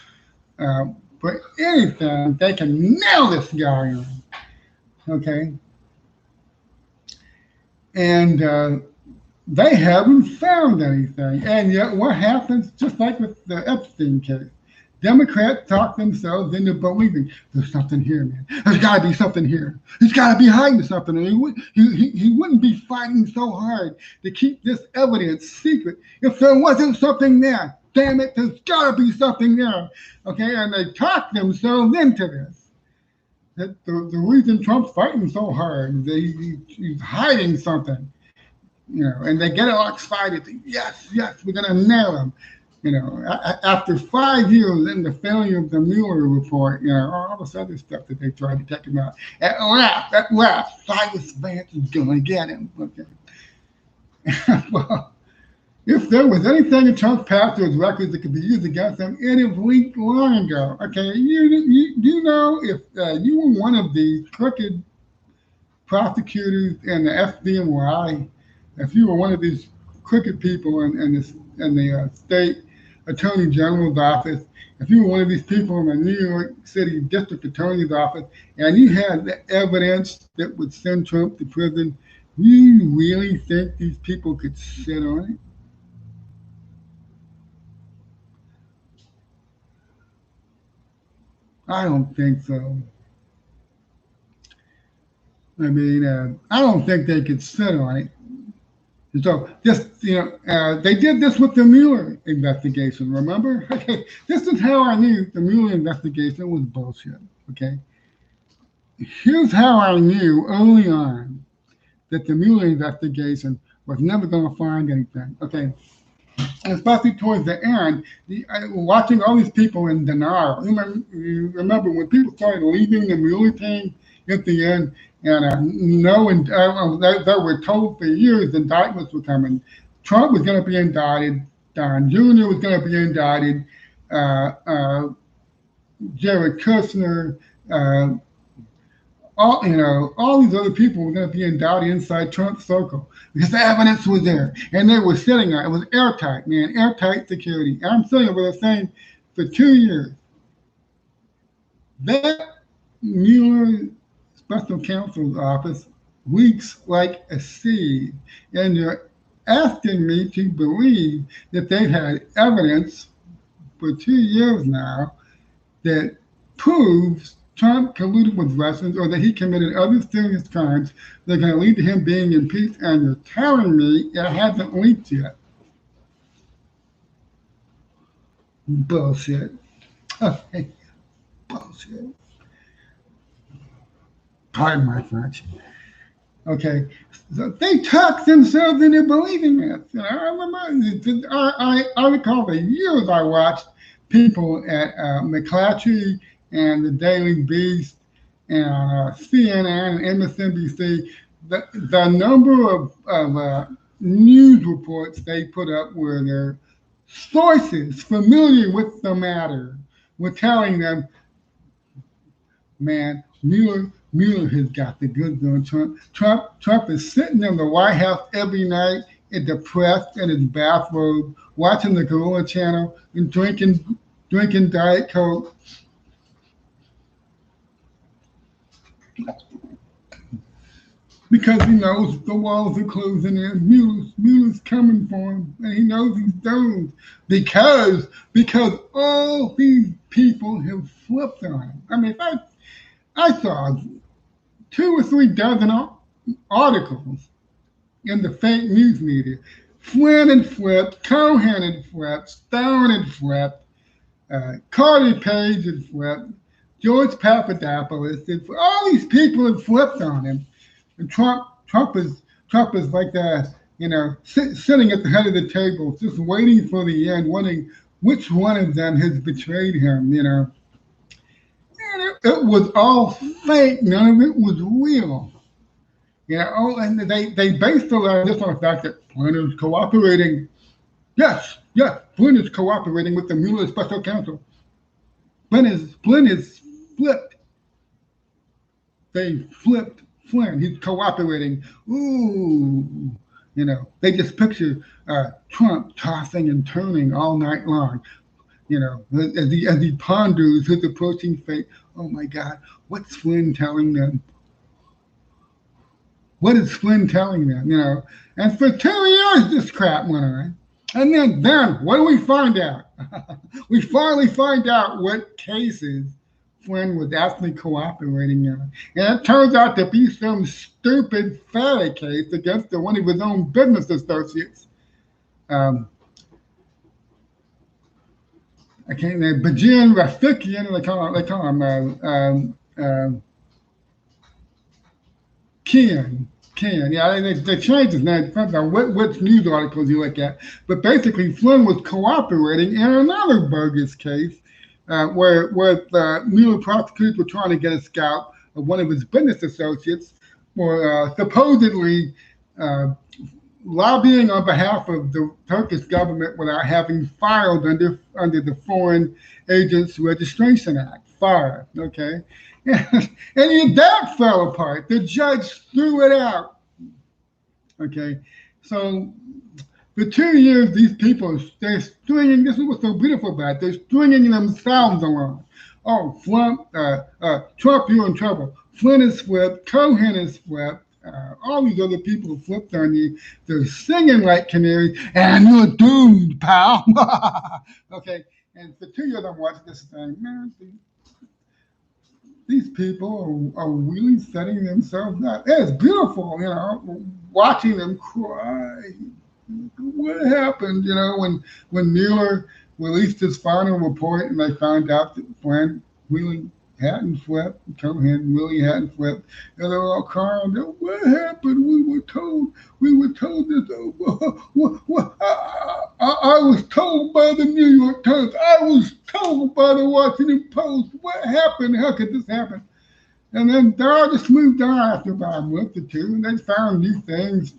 for anything they can nail this guy on. Okay? And they haven't found anything. And yet what happens, just like with the Epstein case, Democrats talk themselves into believing there's something here, man. There's got to be something here. He's got to be hiding something. And he wouldn't be fighting so hard to keep this evidence secret if there wasn't something there. Damn it, there's got to be something there. Okay, and they talk themselves into this. That the reason Trump's fighting so hard is he's hiding something. You know, and they get all excited. Yes, we're going to nail him. You know, after 5 years in the failure of the Mueller report, you know, all this other stuff that they tried to take him out. At last, Cyrus Vance is going to get him. Okay. Well, if there was anything in Trump's past or his records that could be used against him, it had leaked long ago. Okay, you know, if you were one of the crooked prosecutors in the FDNY, if you were one of these crooked people in the state attorney general's office, if you were one of these people in the New York City district attorney's office, and you had the evidence that would send Trump to prison, you really think these people could sit on it? I don't think so. I mean, I don't think they could sit on it. So just, you know, they did this with the Mueller investigation, remember? Okay, this is how I knew the Mueller investigation was bullshit, okay? Here's how I knew early on that the Mueller investigation was never going to find anything, okay? And especially towards the end, watching all these people in denial. You remember when people started leaving the Mueller team at the end, and they were told for years indictments were coming. Trump was going to be indicted. Don Jr. was going to be indicted. Jared Kushner, all these other people were going to be indicted inside Trump's circle because the evidence was there, and they were sitting on it. It was airtight, man, airtight security. And I'm sitting over there saying, for 2 years, that Mueller Special Counsel's office leaks like a sieve, and you're asking me to believe that they've had evidence for 2 years now that proves Trump colluded with Russians or that he committed other serious crimes that are going to lead to him being impeached, and you're telling me it hasn't leaked yet. Bullshit. Okay. Bullshit. Pardon my French. Okay, so they talk themselves into believing this. You know, I recall the years I watched people at McClatchy and the Daily Beast and CNN and MSNBC, the number of news reports they put up where their sources familiar with the matter were telling them, man, Mueller has got the goods on Trump. Trump is sitting in the White House every night, depressed in his bathrobe, watching the Gorilla Channel and drinking Diet Coke. Because he knows the walls are closing in. Mueller's coming for him, and he knows he's doomed because all these people have flipped on him. I mean, I saw 2 or 3 dozen articles in the fake news media. Flynn had flipped, Cohen had flipped, Stone had flipped, Carter Page had flipped, George Papadopoulos had flipped. All these people had flipped on him. And Trump is like that, sitting at the head of the table, just waiting for the end, wondering which one of them has betrayed him, And it was all fake. None of it was real. And they based a lot of this on the fact that Flynn is cooperating. Yes, Flynn is cooperating with the Mueller special counsel. Flynn is flipped. They flipped Flynn. He's cooperating. Ooh, they just picture Trump tossing and turning all night long. As he ponders his approaching fate. Oh my God, what's Flynn telling them? What is Flynn telling them? And for 2 years this crap went on. And then what do we find out? We finally find out what cases Flynn was actually cooperating on. And it turns out to be some stupid ferry case against one of his own business associates. I can't remember, Bajin Rafikian, they call him Ken. Yeah, they changed his name, depends on which news articles you look at. But basically, Flynn was cooperating in another bogus case where the Mueller prosecutors were trying to get a scalp of one of his business associates for supposedly lobbying on behalf of the Turkish government without having filed under the Foreign Agents Registration Act, FARA, okay? And that fell apart. The judge threw it out, okay? So for 2 years, these people, they're stringing, this is what's so beautiful about it, they're stringing themselves along. Oh, Flynn, Trump, you're in trouble. Flynn is flipped, Cohen is flipped, all these other people flipped on you. They're singing like canaries, and you're doomed, pal. Okay, and for 2 years I'm watching this thing, man, these people are really setting themselves up. It's beautiful, watching them cry. What happened, when Mueller released his final report and they found out that Flynn really hadn't flipped, Cohen really hadn't flipped, and they're all crying. What happened? We were told this. I was told by the New York Times. I was told by the Washington Post. What happened? How could this happen? And then they all just moved on after about a month or two, and they found new things,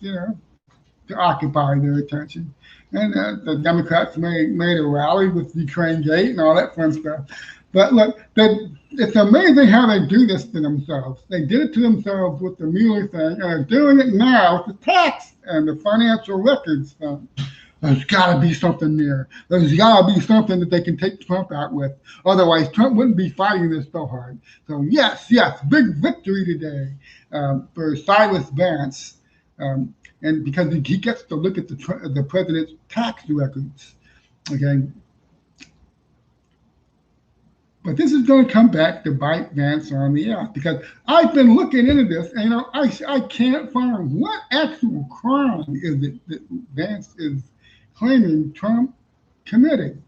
to occupy their attention. And the Democrats made a rally with Ukraine Gate and all that fun stuff. But look, it's amazing how they do this to themselves. They did it to themselves with the Mueller thing, and they're doing it now with the tax and the financial records thing. There's got to be something there. There's got to be something that they can take Trump out with. Otherwise, Trump wouldn't be fighting this so hard. So yes, big victory today for Cyrus Vance. And because he gets to look at the president's tax records, okay? But this is going to come back to bite Vance on the ass, because I've been looking into this, and I can't find what actual crime is it that Vance is claiming Trump committed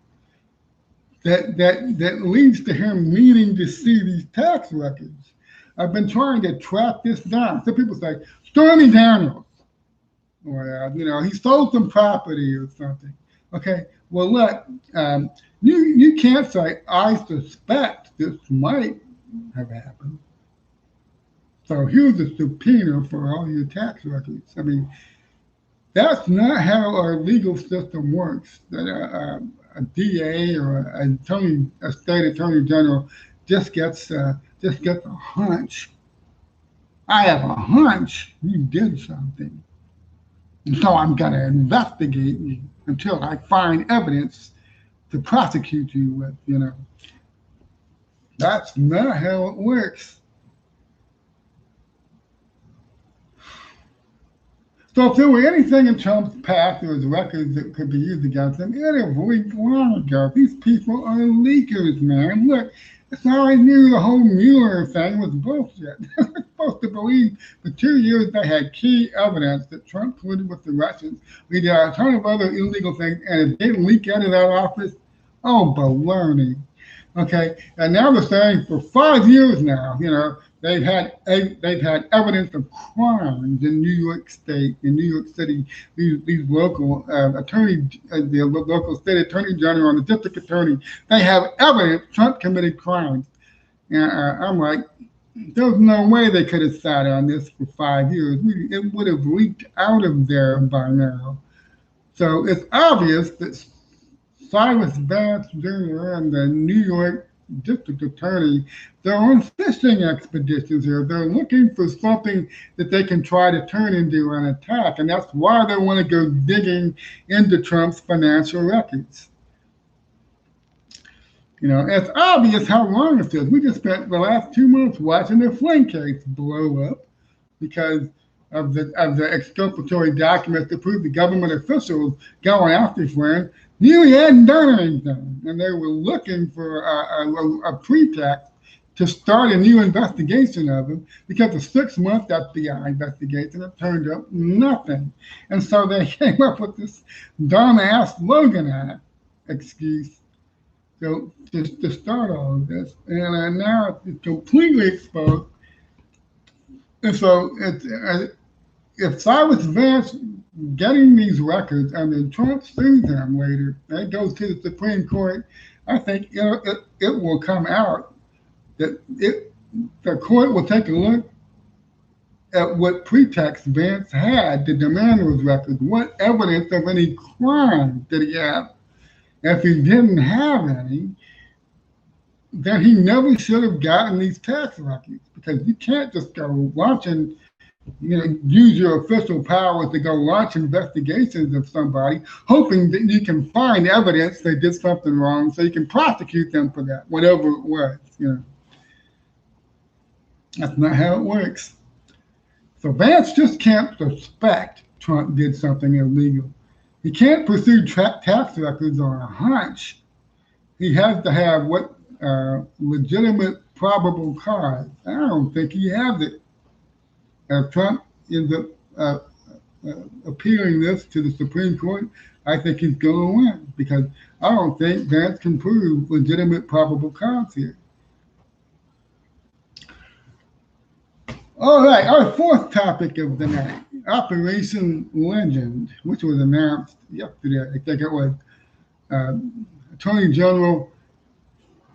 that leads to him needing to see these tax records. I've been trying to track this down. Some people say Stormy Daniels, or he sold some property or something. Okay, well, look, you can't say, I suspect this might have happened. So here's a subpoena for all your tax records. I mean, that's not how our legal system works. That a DA or a state attorney general just gets a hunch. I have a hunch you did something, and so I'm going to investigate you until I find evidence to prosecute you with. That's not how it works. So if there were anything in Trump's past or his records that could be used against him, it'd have leaked long ago. These people are leakers, man. Look, that's how I knew the whole Mueller thing was bullshit. They're supposed to believe for 2 years they had key evidence that Trump colluded with the Russians. We did a ton of other illegal things, and if they leak out of that office, oh, baloney. Okay, and now they're saying for 5 years now, they've had evidence of crimes in New York State, in New York City. These local the local state attorney general and the district attorney, they have evidence Trump committed crimes. And I'm like, there's no way they could have sat on this for 5 years. It would have leaked out of there by now. So it's obvious that Cyrus Vance Jr. and the New York district attorney, they're on fishing expeditions here. They're looking for something that they can try to turn into an attack, and that's why they want to go digging into Trump's financial records. It's obvious how wrong this is. We just spent the last 2 months watching the Flynn case blow up because of the exculpatory documents to prove the government officials going after Flynn knew he hadn't done anything, and they were looking for a pretext to start a new investigation of him because the 6 month FBI investigation had turned up nothing. And so they came up with this dumbass Logan Act excuse to start all of this. And now it's completely exposed. And so if Cyrus Vance getting these records and then Trump sues him later, and it goes to the Supreme Court, I think it will come out that the court will take a look at what pretext Vance had to demand those records. What evidence of any crime did he have? If he didn't have any, then he never should have gotten these tax records, because you can't just go launching, use your official powers to go launch investigations of somebody, hoping that you can find evidence they did something wrong so you can prosecute them for that, whatever it was. That's not how it works. So Vance just can't suspect Trump did something illegal. He can't pursue tax records on a hunch. He has to have legitimate probable cause. I don't think he has it. If Trump ends up appealing this to the Supreme Court, I think he's going to win, because I don't think Vance can prove legitimate probable cause here. All right, our fourth topic of the night, Operation Legend, which was announced yesterday. I think it was Attorney General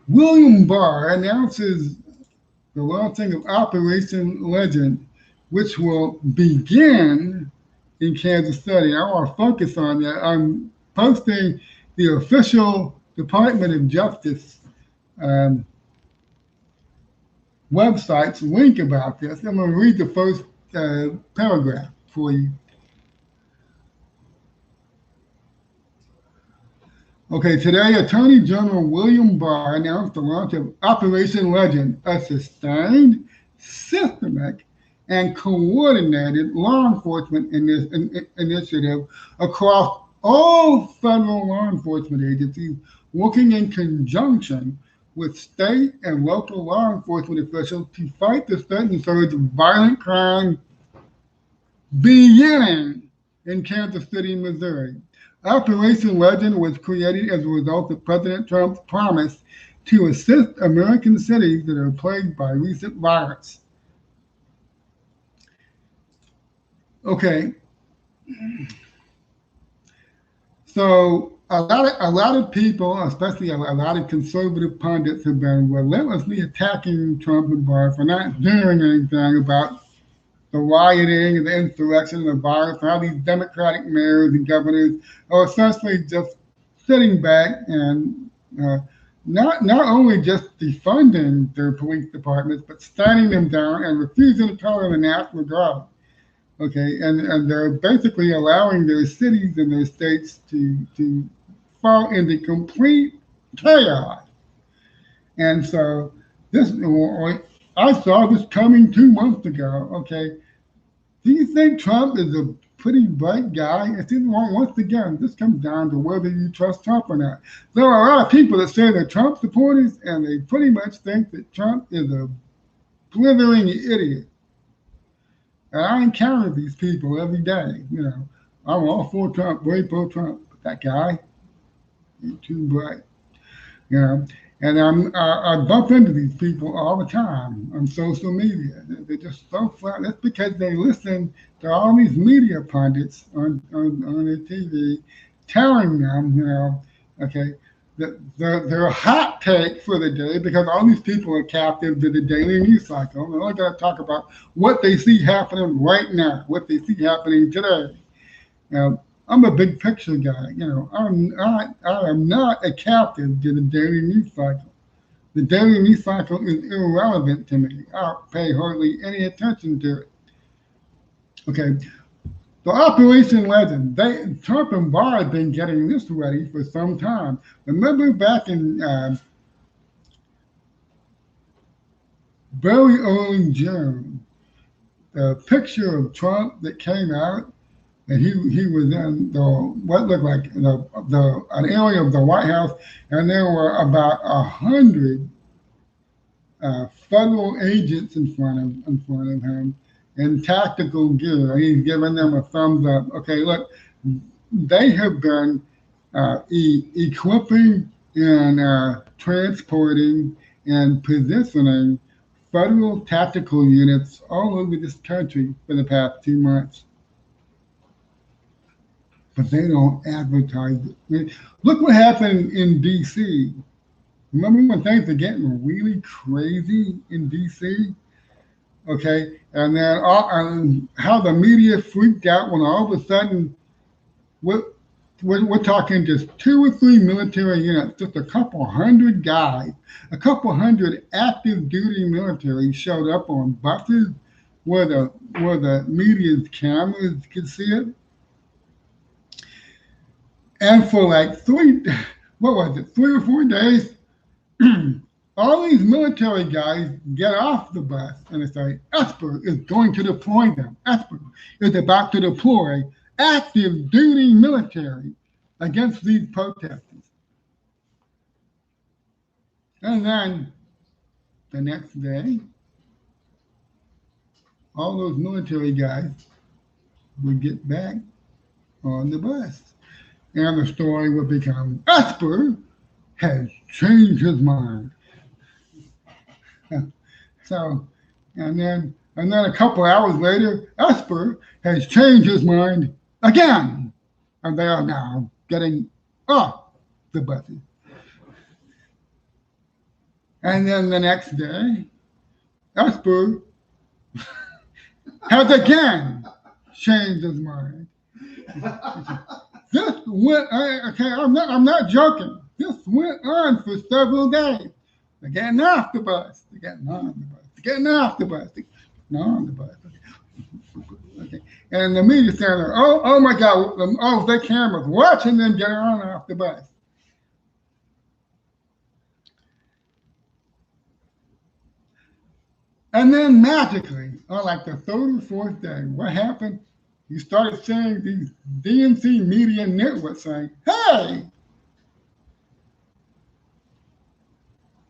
William Barr announces the launching of Operation Legend, which will begin in Kansas City. I want to focus on that. I'm posting the official Department of Justice website's link about this. I'm going to read the first paragraph for you. Okay, today, Attorney General William Barr announced the launch of Operation Legend, a sustained, systematic, and coordinated law enforcement initiative across all federal law enforcement agencies, working in conjunction with state and local law enforcement officials to fight the sudden surge of violent crime beginning in Kansas City, Missouri. Operation Legend was created as a result of President Trump's promise to assist American cities that are plagued by recent violence. Okay. So a lot of people, especially a lot of conservative pundits, have been relentlessly attacking Trump and Barr for not doing anything about the rioting and the insurrection and the violence, how these Democratic mayors and governors are essentially just sitting back and not only just defunding their police departments, but standing them down and refusing to call them a national guard. Okay, and they're basically allowing their cities and their states to fall into complete chaos. And so this, I saw this coming 2 months ago. Okay, do you think Trump is a pretty bright guy? It's even once again, this comes down to whether you trust Trump or not. There are a lot of people that say they're Trump supporters, and they pretty much think that Trump is a blithering idiot. And I encounter these people every day. I'm all for Trump, very pro Trump, but that guy, he's too bright. You know, and I bump into these people all the time on social media. They're just so flat. That's because they listen to all these media pundits on their TV telling them, okay, that their hot take for the day, because all these people are captive to the daily news cycle. They're only going to talk about what they see happening right now, what they see happening today. I'm a big picture guy. I am not a captive to the daily news cycle. The daily news cycle is irrelevant to me. I don't pay hardly any attention to it. Okay. The Operation Legend, Trump and Barr have been getting this ready for some time. Remember back in very early June, the picture of Trump that came out, and he was in what looked like an area of the White House, and there were about 100 federal agents in front of him in tactical gear. He's giving them a thumbs up. Okay, look, they have been equipping and transporting and positioning federal tactical units all over this country for the past 2 months. But they don't advertise it. Look what happened in D.C. Remember when things were getting really crazy in D.C.? Okay, and then how the media freaked out when all of a sudden we're talking just 2 or 3 military units, just a couple hundred guys, a couple hundred active duty military showed up on buses where the media's cameras could see it. And for like 3 or 4 days, all these military guys get off the bus and they say, Esper is going to deploy them. Esper is about to deploy active duty military against these protesters. And then the next day, all those military guys would get back on the bus. And the story would become, Esper has changed his mind. So, and then a couple hours later, Esper has changed his mind again. And they are now getting off the buses. And then the next day, Esper has again changed his mind. This went, okay, I'm not joking. This went on for several days. They're getting off the bus. They're getting on the bus. They're getting off the bus. They're getting on the bus. Okay. And the media saying, oh my God, the cameras watching them get on and off the bus. And then magically, on like the 3rd or 4th day, what happened? You started seeing these DNC media networks saying, hey,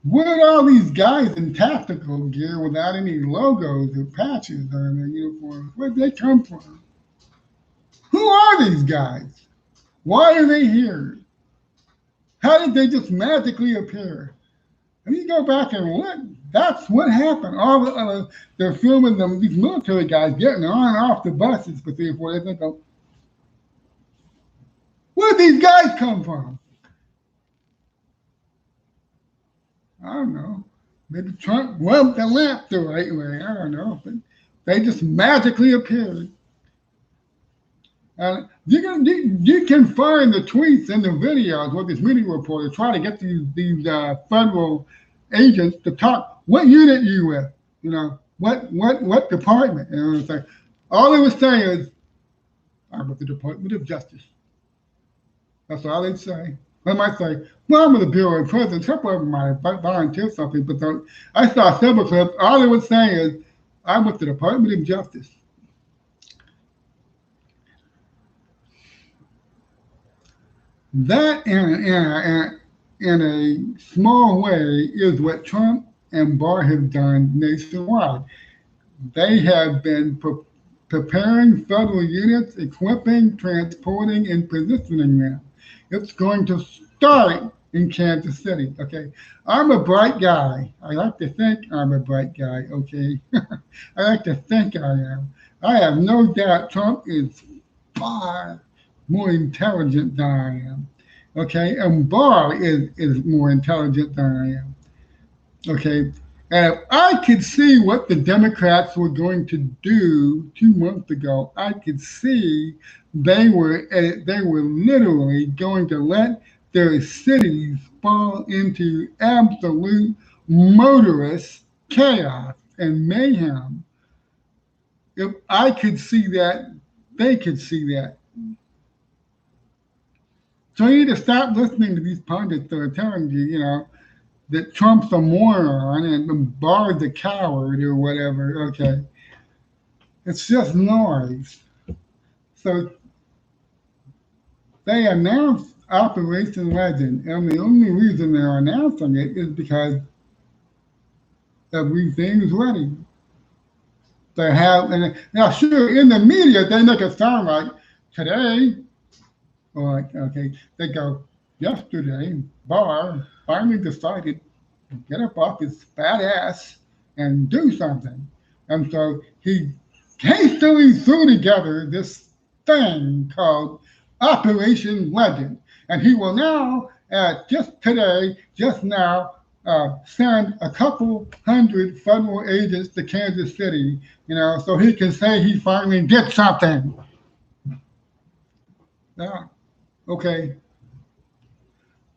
where did all these guys in tactical gear without any logos or patches on their uniforms? Where did they come from? Who are these guys? Why are they here? How did they just magically appear? And you go back and look, that's what happened. They're filming these military guys getting on and off the buses for 3 or 4 days. They go, Where did these guys come from? I don't know. Maybe Trump rubbed the lamp the right way. I don't know. But they just magically appeared. You can find the tweets and the videos where this media reporter try to get these federal agents to talk. What unit you with? What department? It's like all they would say is, "I'm with the Department of Justice." That's all they'd say. They might say, "Well, I'm with the Bureau of Prisons." Couple might volunteer something, but I saw several clips. All they would say is, "I'm with the Department of Justice." That, in a small way, is what Trump and Barr have done nationwide. They have been preparing federal units, equipping, transporting, and positioning them. It's going to start in Kansas City. Okay, I'm a bright guy. I like to think I'm a bright guy. Okay, I like to think I am. I have no doubt Trump is far more intelligent than I am. Okay, and Barr is more intelligent than I am. Okay, and if I could see what the Democrats were going to do 2 months ago, I could see they were literally going to let their cities fall into absolute murderous chaos and mayhem. If I could see that, they could see that. So you need to stop listening to these pundits that are telling you, that Trump's a moron and Barr's a coward or whatever. Okay, it's just noise. So they announced Operation Legend, and the only reason they're announcing it is because everything's ready. They have, and now sure, in the media they make it sound like today, or like, okay, they go, yesterday Barr finally decided to get up off his fat ass and do something. And so he hastily threw together this thing called Operation Legend. And he will now, just now, send a couple hundred federal agents to Kansas City, so he can say he finally did something. Yeah, okay,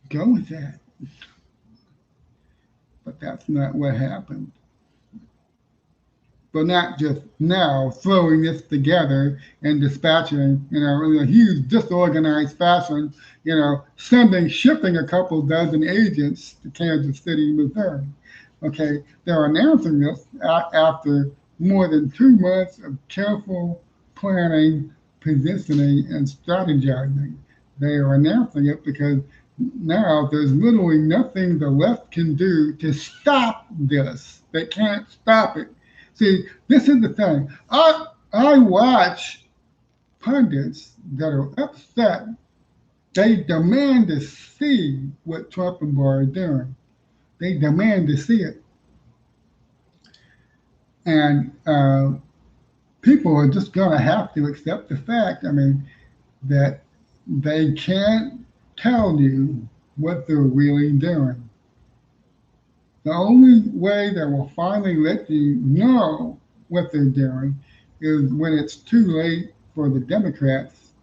go with that. But that's not what happened. But not just now throwing this together and dispatching, in a huge disorganized fashion, shipping a couple dozen agents to Kansas City, Missouri. Okay, they're announcing this after more than 2 months of careful planning, positioning, and strategizing. They are announcing it because now there's literally nothing the left can do to stop this. They can't stop it. See, this is the thing. I watch pundits that are upset. They demand to see what Trump and Barr are doing. They demand to see it. And people are just going to have to accept the fact, that they can't tell you what they're really doing. The only way they will finally let you know what they're doing is when it's too late for the Democrats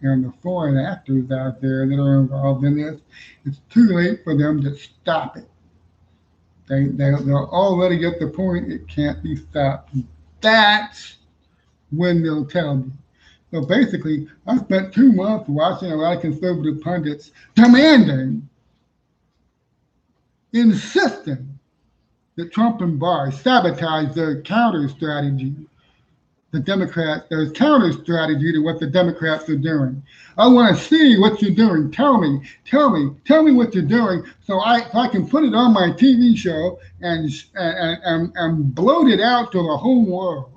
and the foreign actors out there that are involved in this. It's too late for them to stop it. They're already at the point it can't be stopped. That's when they'll tell you. So basically, I spent 2 months watching a lot of conservative pundits demanding, insisting that Trump and Barr sabotage their counter strategy. There's counter strategy to what the Democrats are doing. I want to see what you're doing. Tell me what you're doing, so I can put it on my TV show and bloat it out to the whole world.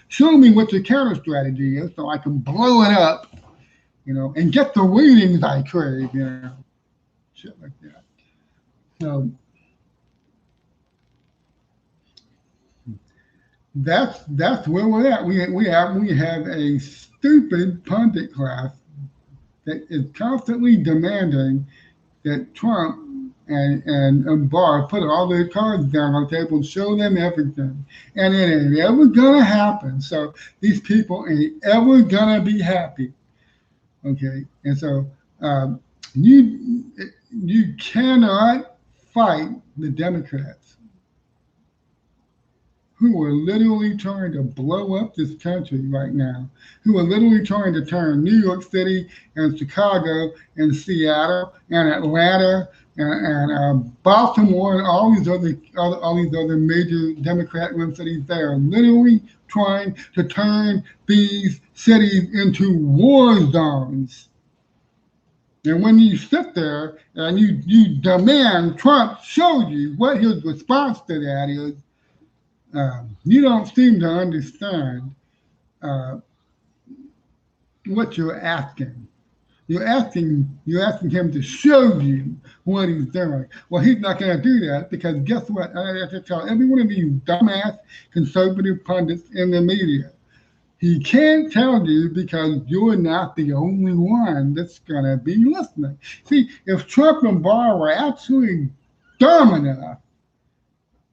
Show me what your counter strategy is, so I can blow it up, and get the ratings I crave. Shit like that. So that's where we're at. We have a stupid pundit class that is constantly demanding that Trump and Barr put all their cards down on the table and show them everything. And it ain't ever gonna happen. So these people ain't ever gonna be happy. Okay. And so you you cannot fight the Democrats who are literally trying to blow up this country right now, who are literally trying to turn New York City and Chicago and Seattle and Atlanta and Baltimore and all these other major Democrat-run cities. They are literally trying to turn these cities into war zones. And when you sit there and you demand Trump show you what his response to that is, you don't seem to understand uh, what you're asking. You're asking him to show you what he's doing. Well, he's not going to do that because guess what? I have to tell every one of these dumbass conservative pundits in the media. He can't tell you because you're not the only one that's going to be listening. See, if Trump and Barr were actually dumb enough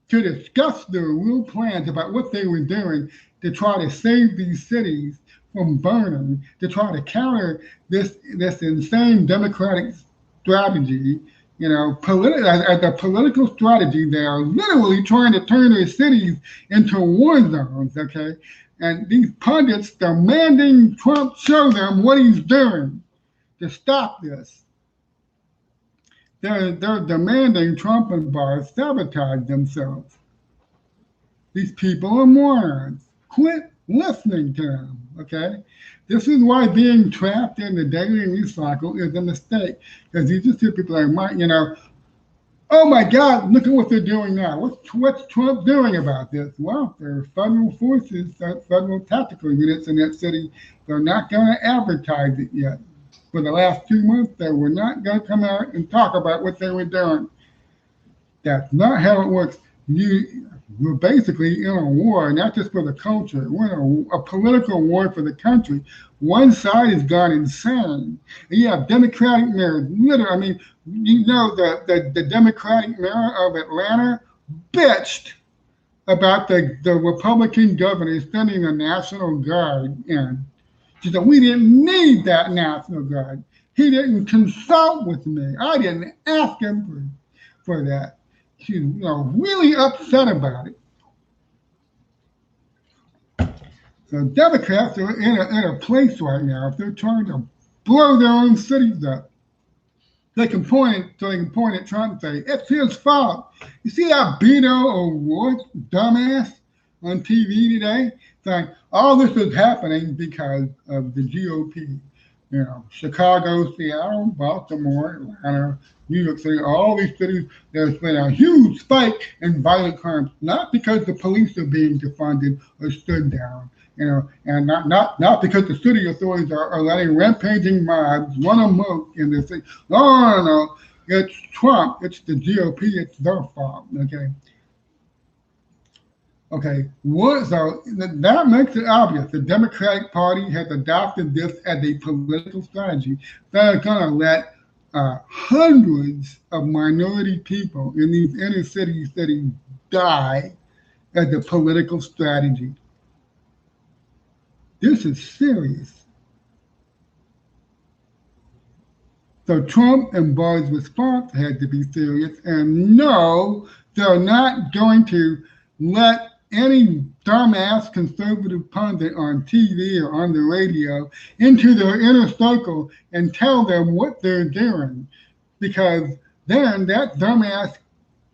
to discuss their real plans about what they were doing to try to save these cities from burning, to try to counter this insane Democratic strategy, as a political strategy, they are literally trying to turn their cities into war zones, okay? And these pundits demanding Trump show them what he's doing to stop this. They're demanding Trump and Barr sabotage themselves. These people are morons. Quit listening to them, okay? This is why being trapped in the daily news cycle is a mistake. Because you just hear people like, oh my God, look at what they're doing now. What's Trump doing about this? Well, there are federal forces, federal tactical units in that city. They're not going to advertise it yet. For the last 2 months, they were not going to come out and talk about what they were doing. That's not how it works. We're basically in a war, not just for the culture. We're in a political war for the country. One side has gone insane. And you have Democratic mayors. Literally, the Democratic mayor of Atlanta bitched about the Republican governor sending the National Guard in. She said, we didn't need that National Guard. He didn't consult with me. I didn't ask him for that. She's really upset about it. So Democrats are in a place right now, if they're trying to blow their own cities up, they can point at Trump and say, it's his fault. You see that Beto O'Rourke dumbass on TV today saying all this is happening because of the GOP. Chicago, Seattle, Baltimore, Atlanta, New York City, all these cities, there's been a huge spike in violent crimes, not because the police are being defunded or stood down, and not because the city authorities are letting rampaging mobs run amok in the city. No. It's Trump, it's the GOP, it's their fault, okay? Okay, so that makes it obvious. The Democratic Party has adopted this as a political strategy. They're going to let hundreds of minority people in these inner cities die as a political strategy. This is serious. So Trump and Barr's response had to be serious. And no, they're not going to let any dumbass conservative pundit on TV or on the radio into their inner circle and tell them what they're doing, because then that dumbass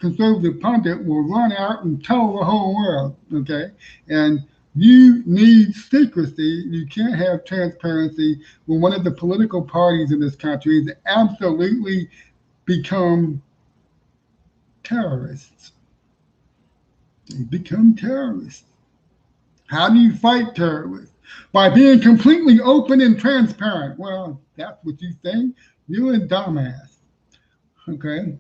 conservative pundit will run out and tell the whole world, okay? And you need secrecy. You can't have transparency when one of the political parties in this country has absolutely become terrorists. They become terrorists. How do you fight terrorists? By being completely open and transparent. Well, that's what you think. You're a dumbass. Okay?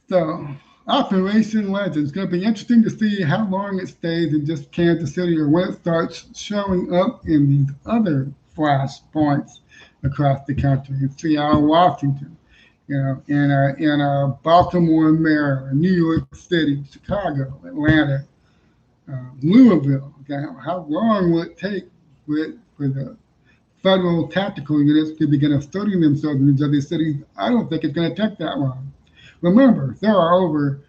So, Operation Legend. It's going to be interesting to see how long it stays in just Kansas City or when it starts showing up in these other flashpoints across the country. In Seattle, Washington, in Baltimore, Maryland, New York City, Chicago, Atlanta, Louisville. Okay, how long will it take for the federal tactical units to begin asserting themselves in these other cities? I don't think it's going to take that long. Remember, there are over,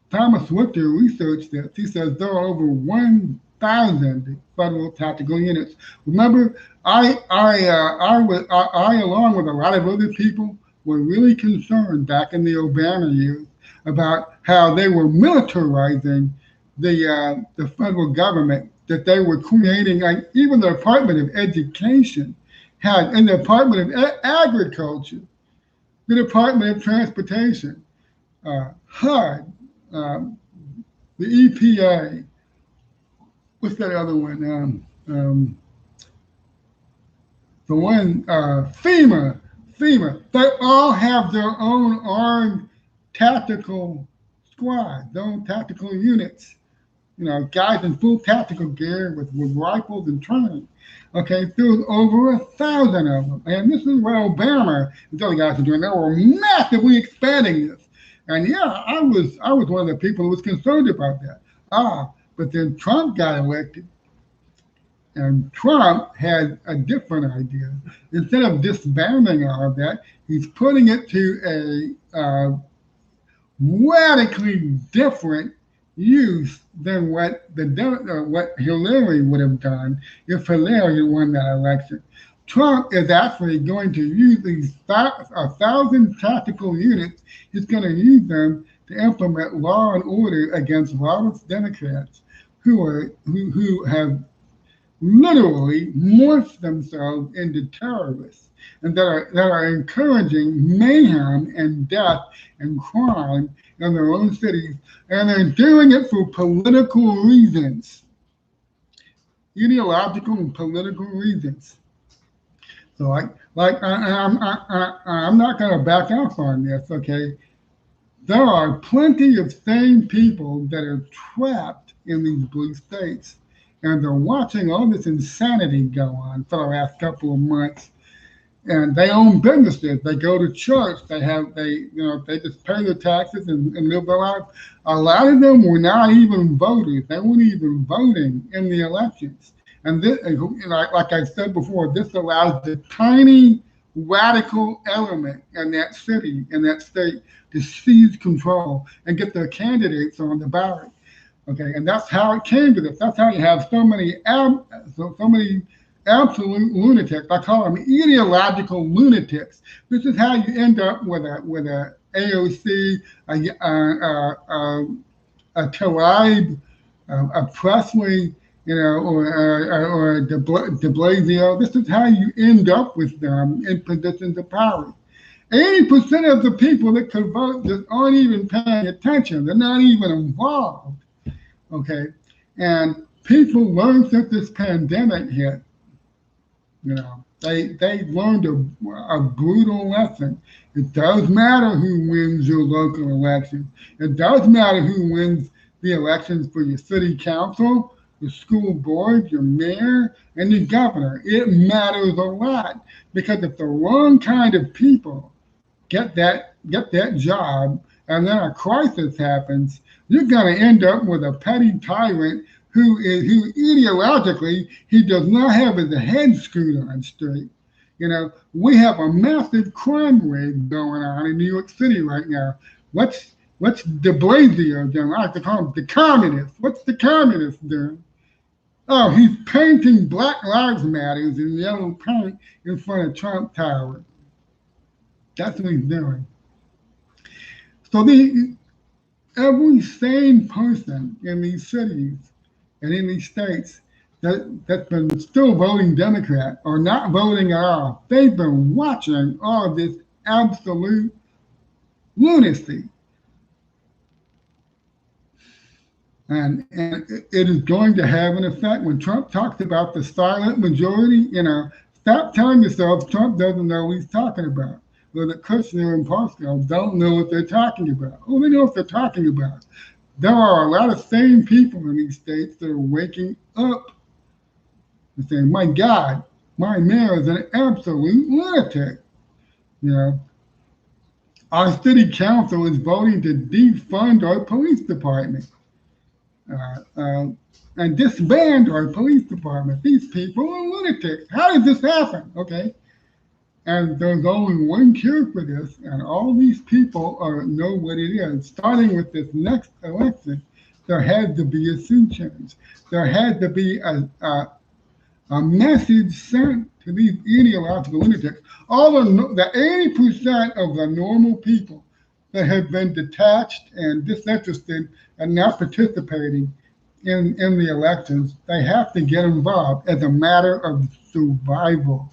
Thomas Winter researched this. He says there are over 1,000 federal tactical units. Remember, I, along with a lot of other people, were really concerned back in the Obama years about how they were militarizing the federal government, that they were creating, like even the Department of Education had, and the Department of Agriculture, the Department of Transportation, HUD, the EPA, what's that other one? The one, FEMA, they all have their own armed tactical squads, their own tactical units. Guys in full tactical gear with rifles and training. Okay, there's over 1,000 of them. And this is what Obama and the other guys are doing. They were massively expanding this. And yeah, I was one of the people who was concerned about that. But then Trump got elected. And Trump had a different idea. Instead of disbanding all of that, he's putting it to a radically different use than what Hillary would have done if Hillary won that election. Trump is actually going to use these 1,000 tactical units. He's going to use them to implement law and order against lawless Democrats who have literally morphed themselves into terrorists and that are encouraging mayhem and death and crime in their own cities, and they're doing it for political reasons, ideological and political reasons. So, I'm not going to back off on this. Okay, there are plenty of sane people that are trapped in these blue states, and they're watching all this insanity go on for the last couple of months. And they own businesses. They go to church. They just pay their taxes and live their life. A lot of them were not even voters. They weren't even voting in the elections. And this, like I said before, this allows the tiny radical element in that city, in that state, to seize control and get their candidates on the ballot. Okay, and that's how it came to this. That's how you have so many absolute lunatics. I call them ideological lunatics. This is how you end up with a AOC, a Tlaib, a Presley, or de Blasio. This is how you end up with them in positions of power. 80% of the people that could vote just aren't even paying attention. They're not even involved. Okay, and people learned since this pandemic hit. They learned a brutal lesson. It does matter who wins your local elections. It does matter who wins the elections for your city council, your school board, your mayor, and your governor. It matters a lot, because if the wrong kind of people get that job and then a crisis happens, you're going to end up with a petty tyrant who ideologically, he does not have his head screwed on straight. We have a massive crime wave going on in New York City right now. What's de Blasio doing? I like to call him the communist. What's the communist doing? Oh, he's painting Black Lives Matters in yellow paint in front of Trump Tower. That's what he's doing. So every sane person in these cities and in these states that's been still voting Democrat or not voting at all, they've been watching all of this absolute lunacy. And it is going to have an effect. When Trump talks about the silent majority, stop telling yourself Trump doesn't know what he's talking about. Or that Kushner and Pascal don't know what they're talking about. Oh, they know what they're talking about. There are a lot of sane people in these states that are waking up. and saying, my God, my mayor is an absolute lunatic. You know, our city council is voting to defund our police department uh, uh, and disband our police department. These people are lunatics. How did this happen? Okay. And there's only one cure for this, and all these people know what it is. Starting with this next election, there had to be a sea change. There had to be a message sent to these ideological lunatics. All the 80% of the normal people that have been detached and disinterested and not participating in the elections, they have to get involved as a matter of survival.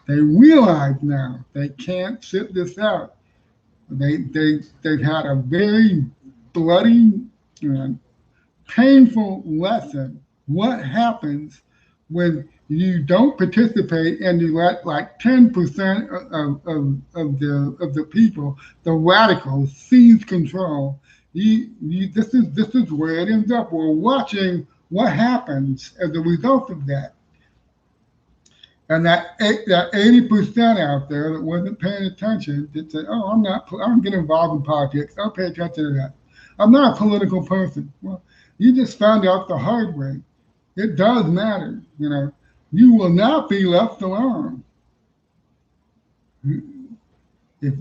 They realize now they can't sit this out. They've had a very bloody and painful lesson. What happens when you don't participate and you let like 10% of the people, the radicals, seize control? This is where it ends up. We're watching what happens as a result of that. And that 80% out there that wasn't paying attention, that said, "Oh, I don't get involved in politics. I don't pay attention to that. I'm not a political person." Well, you just found out the hard way. It does matter. You know, you will not be left alone. If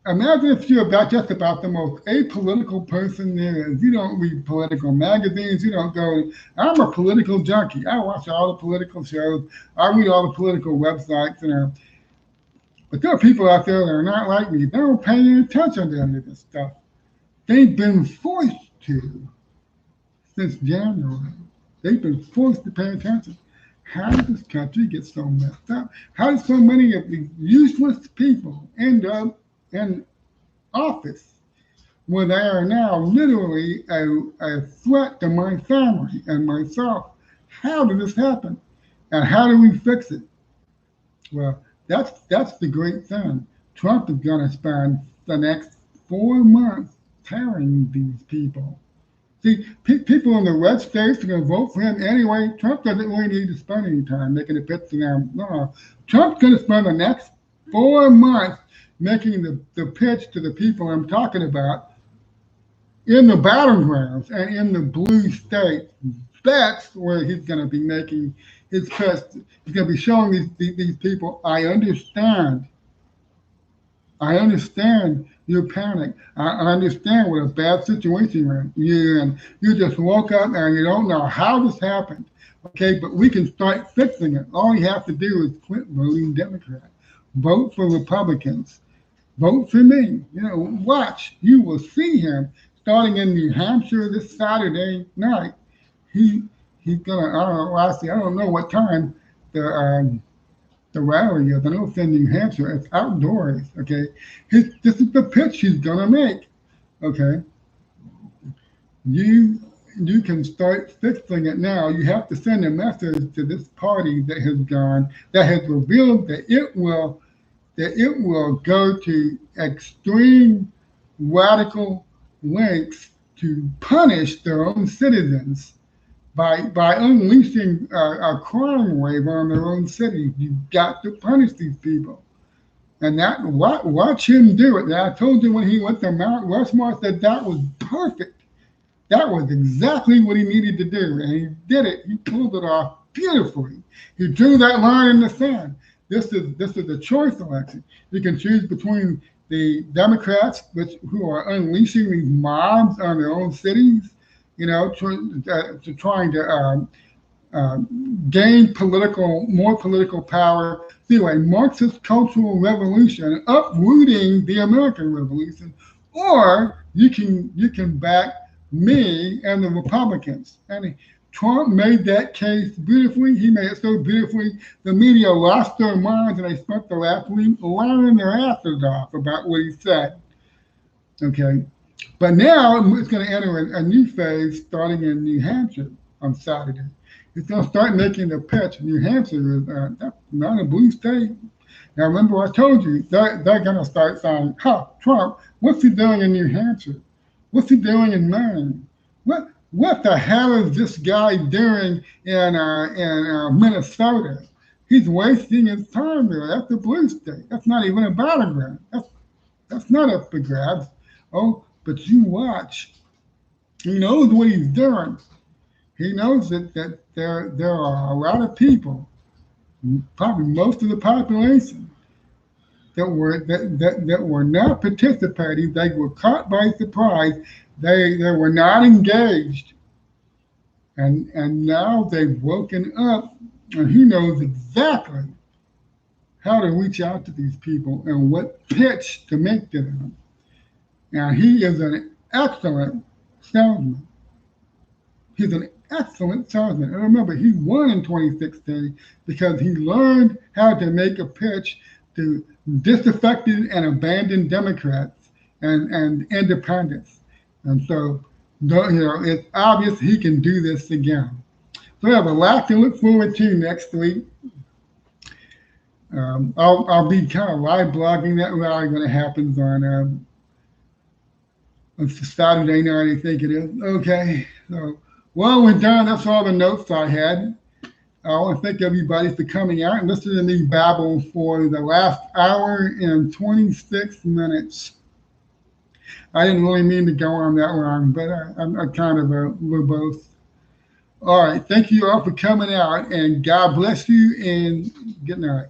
Imagine if you're just about the most apolitical person there is. You don't read political magazines. You don't go. I'm a political junkie. I watch all the political shows. I read all the political websites. You know, but there are people out there that are not like me. They don't pay any attention to any of this stuff. They've been forced to since January. They've been forced to pay attention. How did this country get so messed up? How did so many of these useless people end up in office where they are now literally a threat to my family and myself? How did this happen? And how do we fix it? Well, that's the great thing. Trump is going to spend the next 4 months tearing these people. See, people in the red states are going to vote for him anyway. Trump doesn't really need to spend any time making a pitch to them. No, Trump's going to spend the next 4 months making the pitch to the people I'm talking about in the battlegrounds and in the blue states. That's where he's going to be making his pitch. He's going to be showing these people, I understand. I understand your panic. I understand what a bad situation you're in. You just woke up and you don't know how this happened. Okay, but we can start fixing it. All you have to do is quit voting Democrat. Vote for Republicans. Vote for me. You know, watch. You will see him starting in New Hampshire this Saturday night. He's gonna. I don't know what time the rally is. I know it's in New Hampshire. It's outdoors. Okay, this is the pitch he's gonna make. Okay, you can start fixing it now. You have to send a message to this party that has revealed that it will go to extreme radical lengths to punish their own citizens by unleashing a crime wave on their own city. You've got to punish these people. And watch him do it. And I told you when he went to Mount Rushmore, I said that was perfect. That was exactly what he needed to do. And he did it. He pulled it off beautifully. He drew that line in the sand. This is a choice election. You can choose between the Democrats, who are unleashing these mobs on their own cities, you know, trying to gain more political power through a Marxist cultural revolution, uprooting the American Revolution, or you can back me and the Republicans. And Trump made that case beautifully. He made it so beautifully, the media lost their minds and they spent the last week lying their asses off about what he said. Okay. But now it's going to enter a new phase starting in New Hampshire on Saturday. It's going to start making the pitch. New Hampshire is not a blue state. Now, remember, I told you, they're going to start saying, Trump, what's he doing in New Hampshire? What's he doing in Maine? what the hell is this guy doing in Minnesota? He's wasting his time there. That's a blue state. That's not even a battleground. That's not up for grabs. Oh, but you watch. He knows what he's doing. He knows that there are a lot of people, probably most of the population, that were not participating. They were caught by surprise. They were not engaged, and now they've woken up, and he knows exactly how to reach out to these people and what pitch to make to them. And he is an excellent salesman. He's an excellent salesman. And remember, he won in 2016 because he learned how to make a pitch to disaffected and abandoned Democrats and independents. And so, it's obvious he can do this again. So we have a lot to look forward to next week. I'll be kind of live blogging that rally when it happens on Saturday night, I think it is. Okay. So, well, we're done. That's all the notes I had. I want to thank everybody for coming out and listening to me babble for the last hour and 26 minutes. I didn't really mean to go on that long, but I'm kind of verbose. All right. Thank you all for coming out, and God bless you, and good night.